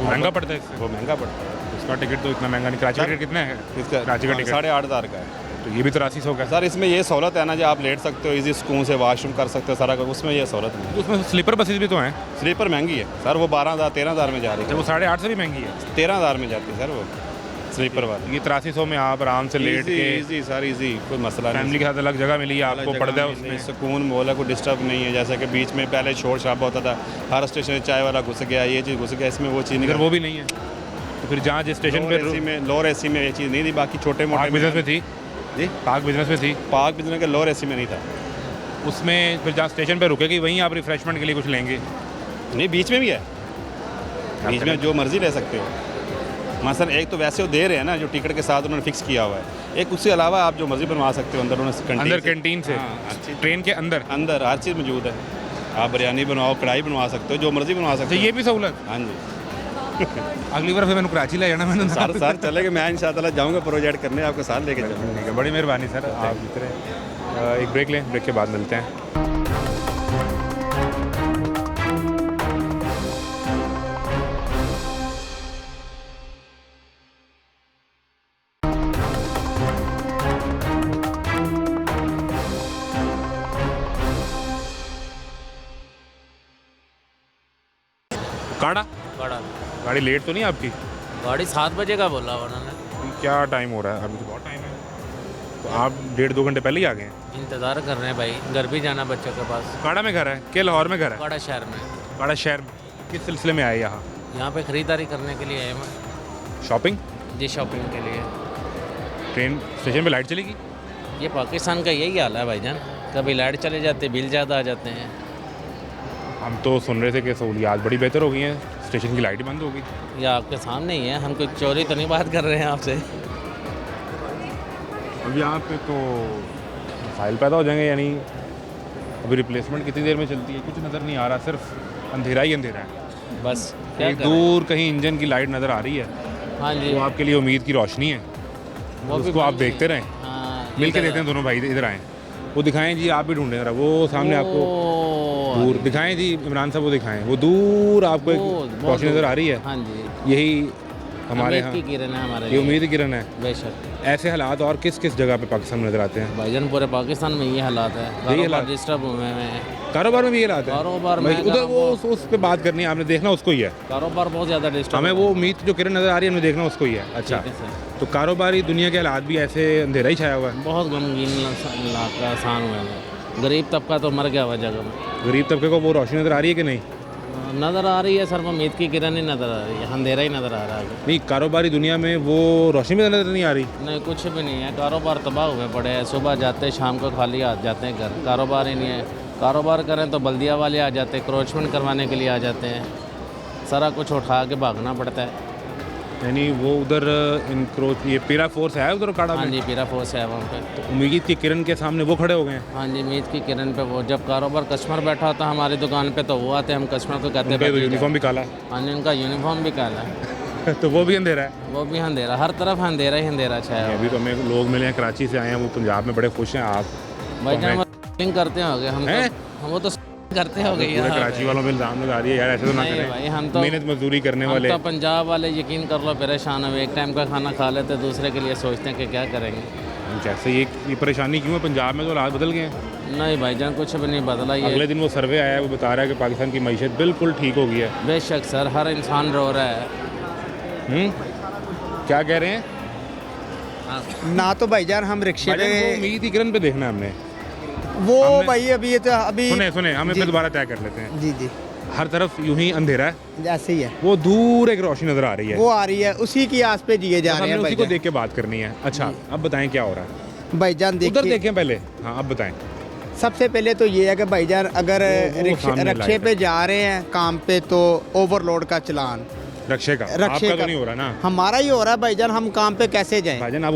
महंगा पड़ता है इससे? वो महंगा पड़ता है। उसका टिकट तो इतना महंगा नहीं। कराची का टिकट कितना है? इसका कराची का टिकट 8500 का है। तो ये भी 8300 का? सर इसमें ये सहूलत है ना, जो आप लेट सकते हो, इजी सुकून से वॉशरूम कर सकते हो, सारा उसमें ये सहूलत नहीं है। उसमें स्लीपर बसेस भी तो हैं? स्लीपर महंगी है सर, वो 12000-13000 में जा रही है। वो 8.5 से भी महंगी है? 13000 में जाती है सर वो स्लीपर वाली। ये 8300 में आप आराम से लेट के इजी सर, इजी, कोई मसला नहीं। फैमिली के साथ अलग जगह मिली है आपको, पर्दा है उसमें, सुकून मोहल्ला को डिस्टर्ब नहीं है। जैसे कि बीच में पहले शोर शराबा होता था, हर स्टेशन में चाय वाला घुस गया, ये चीज़ घुस गया, इसमें वो चीज़ नहीं, वो भी नहीं है। तो फिर जहाँ जिस स्टेशन पे लोअर एसी में ये चीज़ नहीं थी, बाकी छोटे मोटे बिजनेस में थी जी, पाक बिजनेस में थी। पाक बिजनेस के लोअर एसी में नहीं था। उसमें फिर जहाँ स्टेशन पे रुकेगी वहीं आप रिफ्रेशमेंट के लिए कुछ लेंगे? नहीं, बीच में भी है, बीच में जो मर्जी ले सकते हो। मसलन एक तो वैसे वो दे रहे हैं ना, जो टिकट के साथ उन्होंने फिक्स किया हुआ है, एक उसके अलावा आप जो मर्जी बनवा सकते हो अंदर कैंटीन से। ट्रेन के अंदर हर चीज़ मौजूद है। आप बिरयानी बनवाओ, कढ़ाई बनवा सकते हो, जो मर्जी बनवा सकते हो। ये भी सहूलत? हाँ जी। अगली बार फिर मैंने कराची ले जाना, मैंने सर चलेगा, मैं इंशाल्लाह जाऊँगा प्रोजेक्ट करने, आपके साथ लेके जाऊँगा। ठीक है, बड़ी मेहरबानी सर, आप जितने। एक ब्रेक लें, ब्रेक के बाद मिलते हैं। काड़ा गाड़ी लेट तो नहीं आपकी? गाड़ी 7 बजे का बोला उन्होंने। क्या टाइम हो रहा है? अभी तो बहुत टाइम है, तो आप 1.5-2 घंटे पहले ही आ गए हैं? इंतज़ार कर रहे हैं भाई, घर भी जाना बच्चों के पास। काड़ा में घर है कि लाहौर में घर है? काड़ा शहर में। काड़ा शहर में किस सिलसिले में आए यहाँ? यहाँ पे ख़रीदारी करने के लिए आए मैं। शॉपिंग? जी, शॉपिंग के लिए। ट्रेन स्टेशन पे लाइट चलेगी? ये पाकिस्तान का यही हाल है भाईजान, कभी लाइट चले जाते, बिल ज़्यादा आ जाते हैं। हम तो सुन रहे थे कि सहूलियात बड़ी बेहतर हो गई हैं, स्टेशन की लाइट ही बंद हो गई। ये आपके सामने ही है, हम कोई चोरी तो नहीं बात कर रहे हैं आपसे। अब यहाँ पे तो मसाइल पैदा हो जाएंगे, यानी अभी रिप्लेसमेंट कितनी देर में चलती है कुछ नज़र नहीं आ रहा, सिर्फ अंधेरा ही अंधेरा है। बस क्या एक करें? दूर कहीं इंजन की लाइट नज़र आ रही है, हाँ जी, वो आपके लिए उम्मीद की रोशनी है, वो भी उसको आप बंद ही देखते रहें, हाँ, मिल के इधर- देखते हैं दोनों भाई, इधर आएँ, वो दिखाएं जी, आप भी ढूंढें जरा, वो सामने आपको ओ, दूर दिखाएं जी, इमरान साहब वो दिखाएं, वो दूर आपको एक बहुत रोशनी नज़र आ रही है, हाँ जी, यही हमारे उम्मीद की यहाँ किरण है हमारे ये लिए। उम्मीद की किरण है। बेशक ऐसे हालात और किस किस जगह पे पाकिस्तान में नज़र आते हैं? भाईजान पूरे पाकिस्तान में ये हालात है, कारोबार हालात? डिस्टर्ब हुए हैं, कारोबार में भी ये हालात है? कारोबार भाई, में उधर वो उस पे बात करनी है, आपने देखना उसको ही है, कारोबार बहुत ज़्यादा डिस्टर्ब हमें वो उम्मीद जो किरण नज़र आ रही है हमें देखना उसको ही है। अच्छा, ठीक है सर। तो कारोबारी दुनिया के हालात भी ऐसे अंधेरा ही छाया हुआ है? बहुत गमगीन इलाका आसान हुआ है, गरीब तबका तो मर गया हुआ जगह में। गरीब तबके को वो रोशनी नज़र आ रही है कि नहीं? नज़र आ रही है सर, उम्मीद की किरण ही नज़र आ रही है, अंधेरा ही नज़र आ रहा है। नहीं, कारोबारी दुनिया में वो रोशनी भी नज़र नहीं आ रही? नहीं, कुछ भी नहीं है, कारोबार तबाह हुए पड़े हैं, सुबह जाते हैं शाम को खाली आ जाते हैं घर, कारोबार ही नहीं है। कारोबार करें तो बल्दिया वाले आ जाते हैं, क्रोचमेंट करवाने के लिए आ जाते हैं, सारा कुछ उठा के भागना पड़ता है। यानी वो उधर इनक्रोच, ये पीरा फोर्स है उधर काड़ा हाँ में? जी, पीरा फोर्स है वहाँ पे। तो उम्मीद की किरण के सामने वो खड़े हो गए हैं? हाँ जी, उम्मीद की किरण पे वो जब कारोबार कस्टमर बैठा होता है हमारी दुकान पे तो वो आते हैं, हम कस्टमर को कहते उनका तो हैं यूनिफॉर्म भी काला हाँ जी, उनका यूनिफॉर्म भी काला है, है तो वो भी अंधेरा है। वो भी अंधेरा, हर तरफ अंधेरा ही अंधेरा छाया हुआ है। अभी तो हमें लोग मिले हैं कराची से आए हैं, वो पंजाब में बड़े खुश हैं। आप भाईजान वो करते होंगे हम हैं? तो, हम वो तो करते हो गए पूरे कराची वालों में इल्जाम लगा रही है यार, ऐसे तो ना नहीं करें, भाई, हम तो मेहनत मजदूरी करने हम वाले। तो पंजाब वाले यकीन कर लो परेशान हुए, एक टाइम का खाना खा लेते दूसरे के लिए सोचते हैं कि क्या करेंगे। जैसे ये परेशानी क्यों है? पंजाब में तो हालात बदल गए हैं। नहीं भाईजान, कुछ भी नहीं बदला। ये अगले दिन वो सर्वे आया है, वो बता रहा है कि पाकिस्तान की मईशत बिल्कुल ठीक हो गई है। बेशक सर, हर इंसान रो रहा है। क्या कह रहे हैं? ना तो भाईजान हम रिक्शे भाईजान, वो उम्मीद की किरण पे देखना है हमने। वो हमने- भाई अभी ये तो अभी सुने हमें फिर दोबारा तय कर लेते हैं। जी जी हर तरफ यूं ही अंधेरा है, ऐसे ही है, वो दूर एक रोशनी नजर आ रही है, वो आ रही है, उसी की आस पे जिए जा बस रहे हमने हैं उसी को भाईजान। देख के बात करनी है। अच्छा, अब बताएं क्या हो रहा है? भाईजान उधर देखिए, देखें पहले। हाँ, अब बताएं। सबसे पहले तो ये है कि भाईजान अगर वो सामने रिक्शे लाइट पे जा रहे हैं काम पे तो ओवरलोड का चलान रक्षे का रक्षे आपका तो का नहीं हो रहा ना? हमारा ही हो रहा है भाईजान, हम काम पे कैसे जाएं? भाईजान, आप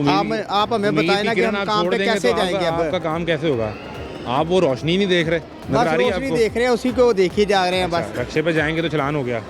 आप हमें उम्मीद बताएं की ना कि किरण हम आप काम छोड़ पे देंगे कैसे तो जाएंगे आपका अब? काम कैसे होगा? आप वो रोशनी नहीं देख रहे, नजर बस आ रही है रोशनी आपको? देख रहे हैं, उसी को देखे जा रहे हैं बस। अच्छा, रक्षे पे जाएंगे तो चलान हो गया।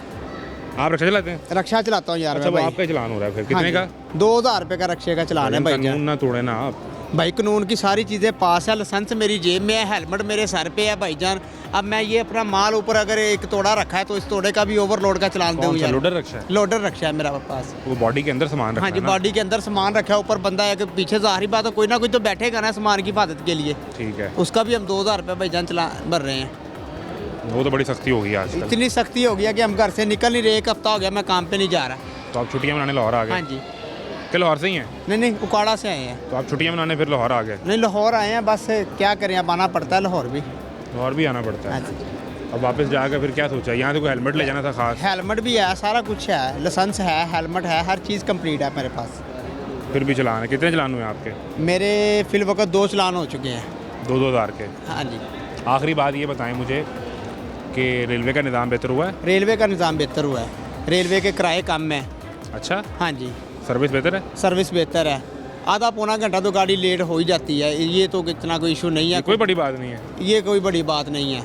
आप रक्षा चलाते हैं? रक्षा चलाता हूँ यार अच्छा, मैं वो भाई। आपका ही चलान हो रहा है फिर? हाँ कितने जी, का? 2000 रुपये का रक्षे का चलान है कानून भाईजान। ना तोड़े ना आप। भाई कानून की सारी चीज़ें पास है, लाइसेंस मेरी जेब में है, हेलमेट मेरे सर पे है भाईजान। अब मैं ये अपना माल ऊपर अगर एक तोड़ा रखा है तो इस तोड़े का भी ओवरलोड का चलान दूँ कौन सा यार। लोडर रक्षा है? लोडर रक्षा है मेरा पास। वो बॉडी के अंदर सामान रखा हाँ जी, है ना? बॉडी के अंदर सामान रखा है, ऊपर बंदा है कि पीछे ज़ाहिर बात है कोई ना कोई तो बैठेगा ना सामान की हिफाजत के लिए। ठीक है, उसका भी हम 2000 रुपये भाईजान चला भर रहे हैं। वो तो बड़ी सख्ती हो गई आजकल। इतनी सख्ती हो गया कि हम घर से निकल नहीं रहे, एक हफ्ता हो गया मैं काम पे नहीं जा रहा। तो आप छुट्टियां मनाने लाहौर आ गए? हाँ जी, कि लाहौर से ही हैं? नहीं उकाड़ा से आए हैं। तो आप छुट्टियां मनाने फिर लाहौर आ गए? नहीं लाहौर आए हैं, बस क्या करें, अब आना पड़ता है लाहौर भी। लाहौर भी आना पड़ता हाँ है। जी, अब वापस जाकर फिर क्या सोचा? यहाँ से कोई हेलमेट ले जाना था खास? हेलमेट भी है, सारा कुछ है, लाइसेंस है, हेलमेट है, हर चीज़ कंप्लीट है मेरे पास। फिर भी चलान है? कितने चलान हुए आपके? मेरे फिल वक्त 2 चलान हो चुके हैं। 2-2 हज़ार के? हाँ जी। आखिरी बात ये बताएं मुझे कि रेलवे का निज़ाम बेहतर हुआ है? रेलवे का निज़ाम बेहतर हुआ है, रेलवे के किराए कम है। अच्छा, हाँ जी, सर्विस बेहतर है? सर्विस बेहतर है, आधा पौना घंटा तो गाड़ी लेट हो ही जाती है, ये तो इतना कोई इशू नहीं है, कोई बड़ी बात नहीं है। ये कोई बड़ी बात नहीं है।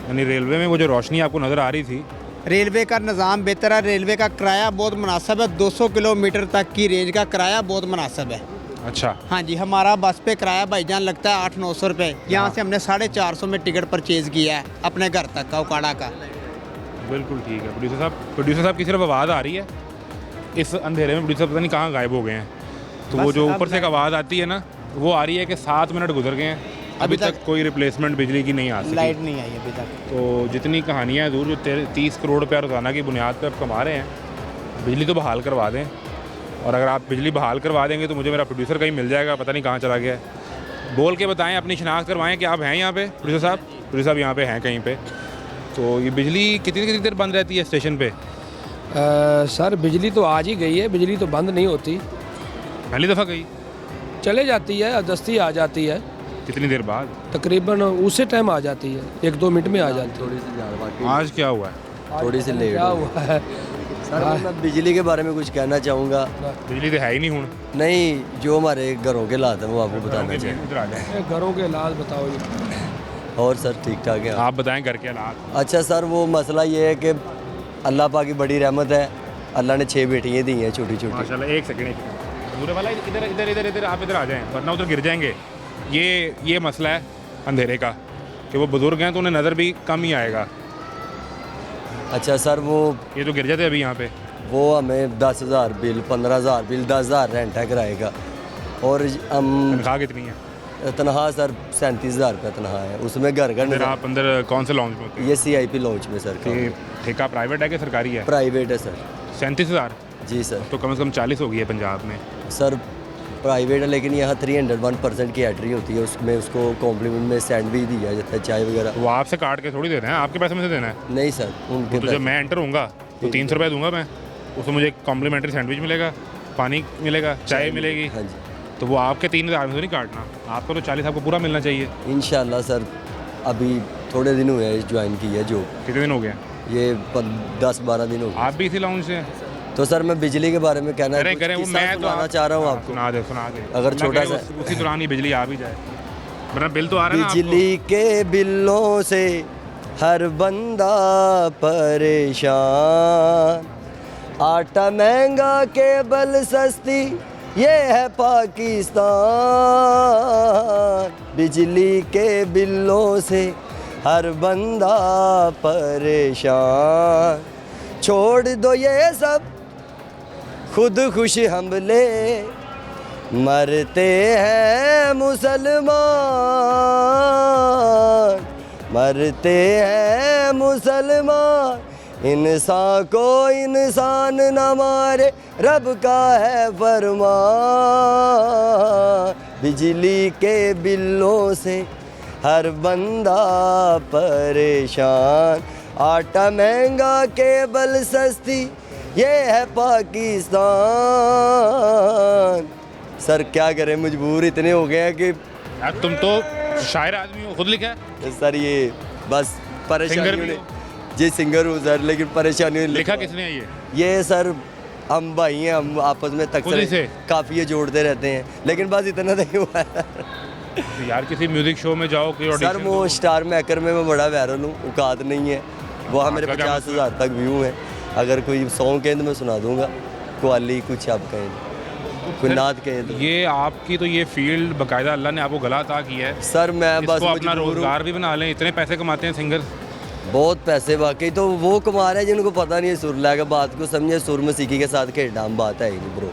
यानी रेलवे में वो जो रोशनी आपको नज़र आ रही थी, रेलवे का निज़ाम बेहतर है, रेलवे का किराया बहुत मुनासिब है, 200 किलोमीटर तक की रेंज का किराया बहुत मुनासिब है। अच्छा, हाँ जी, हमारा बस पे किराया भाईजान लगता है 800-900 रुपये। यहाँ से हमने 450 में टिकट परचेज़ किया है अपने घर तक का, उकाड़ा का। बिल्कुल ठीक है। प्रोड्यूसर साहब की सिर्फ आवाज़ आ रही है, इस अंधेरे में प्रोड्यूसर पता नहीं कहाँ गायब हो गए हैं। तो वो बस जो अब ऊपर से एक आवाज़ आती है ना, वो आ रही है कि 7 मिनट गुजर गए हैं, अभी तक कोई रिप्लेसमेंट बिजली की नहीं आ सकी। लाइट नहीं आई अभी तक। तो जितनी कहानियाँ दूर जो 30 करोड़ रुपया रोज़ाना की बुनियाद पर आप कमा रहे हैं, बिजली तो बहाल करवा दें। और अगर आप बिजली बहाल करवा देंगे तो मुझे मेरा प्रोड्यूसर कहीं मिल जाएगा, पता नहीं कहाँ चला गया है। बोल के बताएं, अपनी शनाख्त करवाएं कि आप हैं यहाँ पे प्रोड्यूसर साहब। प्रोड्यूसर साहब यहाँ पे हैं कहीं पे। तो ये बिजली कितनी देर बंद रहती है स्टेशन पे? सर बिजली तो आज ही गई है, बिजली तो बंद नहीं होती। पहली दफ़ा गई? चले जाती है, दस्ती आ जाती है, कितनी देर बाद? तकरीबन उसी टाइम आ जाती है, 1-2 मिनट में आ जाती है। थोड़ी सी ज़्यादा बाकी आज क्या हुआ है? थोड़ी सी लेट क्या हो गई। हुआ है? सर मैं बिजली के बारे में कुछ कहना चाहूँगा। बिजली तो है ही नहीं हूँ। नहीं, जो हमारे घरों के हालात हैं वो आपको बताना चाहिए। इधर आ जाए। घरों के हालात बताओ जी। और सर ठीक ठाक है। आप बताएं घर के हालात। अच्छा सर, वो मसला ये है कि अल्लाह पाक की बड़ी रहमत है, अल्लाह ने 6 बेटियाँ दी हैं छोटी छोटी। माशाल्लाह। एक सेकंड दूर वाला इधर इधर इधर इधर आप इधर आ जाएं, वरना उधर गिर जाएंगे। ये मसला है अंधेरे का कि वो बुजुर्ग हैं तो उन्हें नज़र भी कम ही आएगा। अच्छा सर, वो ये तो गिर जाते अभी यहाँ पे। वो हमें 10,000 बिल, 15,000 बिल, 10,000 रेंट है किराए का, और हम तनख्वाह कितनी है? तनख्वाह सर 37,000 रुपये तनख्वाह है, उसमें घर का फिर आप अंदर कौन से लॉन्च में होते हैं? ये CIP लॉन्च में सर। ये ठेका प्राइवेट है कि सरकारी है? प्राइवेट है सर। 37,000? जी सर। तो कम से कम 40 हो गई है पंजाब में। सर प्राइवेट है, लेकिन यहाँ 301% की एंट्री होती है, उसमें उसको कॉम्प्लीमेंट में सैंडविच दिया जाता है, चाय वगैरह। वो आपसे काट के थोड़ी देना है, आपके पैसे में से देना है। नहीं सर, उनके तो जब मैं एंटर होऊंगा तो 300 रुपये दूंगा मैं, उसमें मुझे कॉम्प्लीमेंट्री सैंडविच मिलेगा, पानी मिलेगा, चाय मिलेगी। हाँ जी। तो वो आपके 3,000 में तो नहीं काटना, आपका तो 40 आपको पूरा मिलना चाहिए। इंशाल्लाह सर, अभी थोड़े दिन हुए हैं ज्वाइन की है जॉब। कितने दिन हो गए? ये 10-12 दिन हो गए। आप भी इसी लाउंज से? तो सर मैं बिजली के बारे में कहना करें करें, वो मैं तो सुनाना चाह रहा हूँ आपको। सुना दे। अगर छोटा सा उसी दौरान ही बिजली आ भी जाए, वरना बिल तो आ रहा है ना आपको। बिजली के बिलों से हर बंदा परेशान, आटा महंगा केबल सस्ती, ये है पाकिस्तान। बिजली के बिलों से हर बंदा परेशान, छोड़ दो ये सब खुद खुश हमले, मरते हैं मुसलमान, मरते हैं मुसलमान, इंसान को इंसान न मारे, रब का है फरमान। बिजली के बिलों से हर बंदा परेशान, आटा महंगा केबल सस्ती, ये है पाकिस्तान। सर क्या करें, मजबूर इतने हो गए हैं कि यार तुम तो शायर आदमी हो, खुद लिखा है? सर ये बस परेशानियों भी ने। हो? जी सिंगर हूँ सर, लेकिन परेशानियों ने लिखा किसने है ये सर हम भाई हैं, हम आपस में खुद ही से? तक काफ़ी जोड़ते रहते हैं, लेकिन बस इतना नहीं हुआ है। तो यार किसी म्यूजिक शो में जाओ, कोई सर ऑडिशन वो दो। स्टार मेकर में मैं बड़ा वायरल हूँ, औकात नहीं है। वहाँ मेरे आपका क्या 50,000 तक व्यू हैं। अगर कोई सॉन्ग कहें तो मैं सुना दूंगा, कवाली कुछ आप कहें, कोई नात कहें तो। ये आपकी तो ये फील्ड बाकायदा अल्लाह ने आपको गला अता की है। सर मैं बस इसको अपना मजबूर हूँ। रोजगार भी बना लें, इतने पैसे कमाते हैं सिंगर। बहुत पैसे वाकई, तो वो कमा रहे हैं जिनको पता नहीं है सुर लगा, बात को समझे, सुर मौसीकी के साथ खेलना हम बात है ही नहीं ब्रो।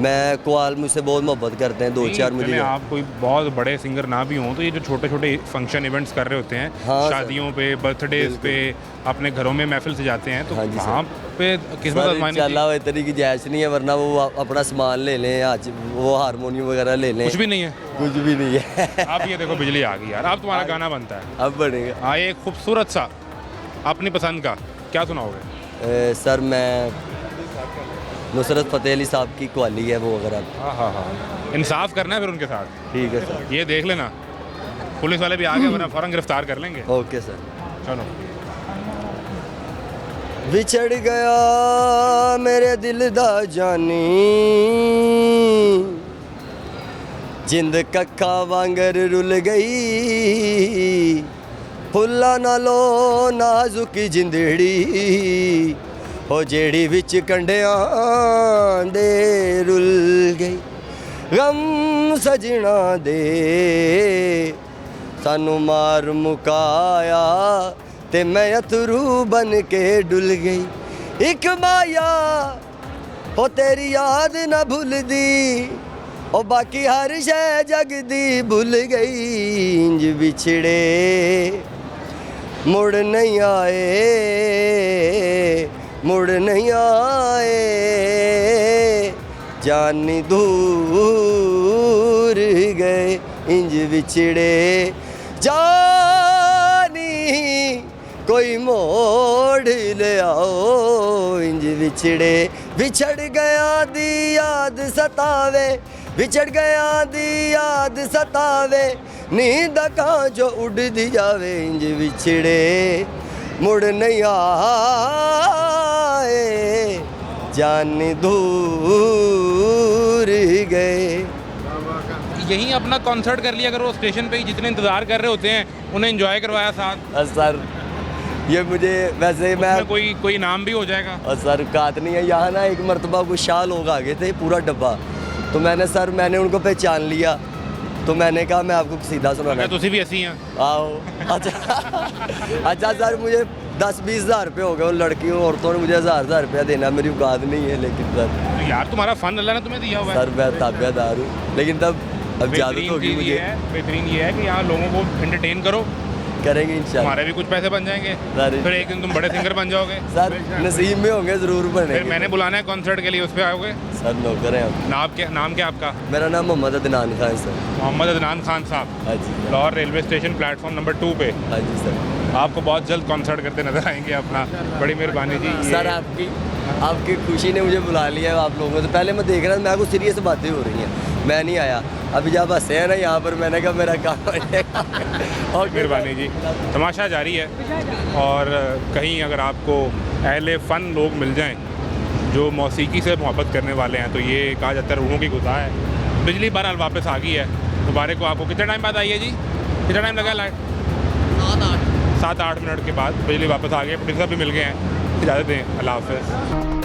मैं कवाल मुझसे बहुत मोहब्बत करते हैं, 2-4 मुझे। आप कोई बहुत बड़े सिंगर ना भी हों तो ये जो छोटे छोटे फंक्शन इवेंट्स कर रहे होते हैं, हाँ, शादियों पे, बर्थडेज पे, अपने घरों में महफिल से जाते हैं, तो हाँ जी, सर। वहाँ पे किस्मत आजमानी चाहिए। इंशाल्लाह इतनी की जायज़ नहीं है, वरना वो अपना सामान ले लें, आज वो हारमोनियम वगैरह ले लें। कुछ भी नहीं है, कुछ भी नहीं है। आप ये देखो बिजली आ गई यार, अब तुम्हारा गाना बनता है। अब बनेगा। हाँ, एक खूबसूरत सा अपनी पसंद का क्या सुनाओगे? सर मैं नुसरत फ़तेह अली साहब की कवाली है वो, अगर आप। हाँ, इंसाफ करना है फिर उनके साथ। ठीक है सर। ये देख लेना, पुलिस वाले भी आ गए, वरना फ़ौरन गिरफ्तार कर लेंगे। Okay sir. चलो। विछड़ गया मेरे दिल दा जानी, जिंद कक्खा वांगर रुल गई, फुल्ला नालो नाजुक जिंदड़ी, हो जेड़ी विच कंढियां दे रुल गई। गम सजना दे सानू मार मुकाया, ते मैं अथरू बन के डुल गई। एक माया हो तेरी याद न भुलदी, ओ बाकी हर शै जग दी भुल गई। इंज बिछड़े मुड़ नहीं आए, मुड़ नहीं आए, जानी दूर गए। इंज बिछड़े जानी कोई मोड़ ले आओ, इंज बिछड़े। बिछड़ गया दी याद सतावे, विछड़ गया दी याद सतावे नींद अखां जो उड़दी जावे इंज विछड़े मुड़ नहीं आए जान दूर गए। यहीं अपना कॉन्सर्ट कर लिया करो स्टेशन पे ही, जितने इंतज़ार कर रहे होते हैं उन्हें एंजॉय करवाया साथ। सर ये मुझे वैसे मैं कोई इनाम भी हो जाएगा। और सर बात नहीं है यहाँ ना, एक मरतबा कुछ शाह लोग आ गए थे पूरा डब्बा, तो मैंने उनको पहचान लिया, तो मैंने कहा मैं आपको सीधा सुनाना। तुसी भी ऐसी हैं? आओ अच्छा सर मुझे 10-20 हज़ार रुपये हो गए, उन लड़कियों औरतों ने मुझे 1000 रुपया देना, मेरी औकात नहीं है। लेकिन सर तो यार तुम्हारा फन अल्लाह ने तुम्हें दिया हुआ है। सर मैं ताबेदार हूँ, लेकिन तब अब ज़्यादा होगी मुझे। बेहतरीन ये है कि यहाँ लोगों को एंटरटेन करो, करेंगे इंशाल्लाह। हमारे भी कुछ पैसे बन जाएंगे, फिर एक दिन तुम बड़े सिंगर बन जाओगे। सर नसीब में होंगे, ज़रूर बने। फिर मैंने बुलाना है कॉन्सर्ट के लिए, उस पर आओगे? सर नौकर हैं आप। नाम क्या आपका? मेरा नाम मोहम्मद अदनान खान सर। मोहम्मद अदनान खान साहब। हाँ जी। Lahore railway station platform number 2 पे। हाँ जी सर। आपको बहुत जल्द कॉन्सर्ट करते नजर आएंगे अपना। बड़ी मेहरबानी जी। सर आपकी खुशी ने मुझे बुला लिया है आप लोगों से। पहले मैं देख रहा था, मैं कुछ सीरियस बातें हो रही हैं, मैं नहीं आया। अभी जब हंसे हैं ना यहाँ पर, मैंने कहा मेरा काम हो जाएगा। और मेहरबानी जी। तमाशा जारी है, और कहीं अगर आपको अहले फ़न लोग मिल जाएं जो मौसीकी से मोहब्बत करने वाले हैं, तो ये कहा जाता है रूहों की गुज़ा है। बिजली बहरहाल वापस आ गई है, मुबारक को आपको। कितने टाइम बाद आई है जी? कितना टाइम लगा लाइट? 7-8 मिनट के बाद बिजली वापस आ गई। प्रोड्यूसर भी मिल गए हैं। इजाज़त दें, अल्लाह हाफ़िज़।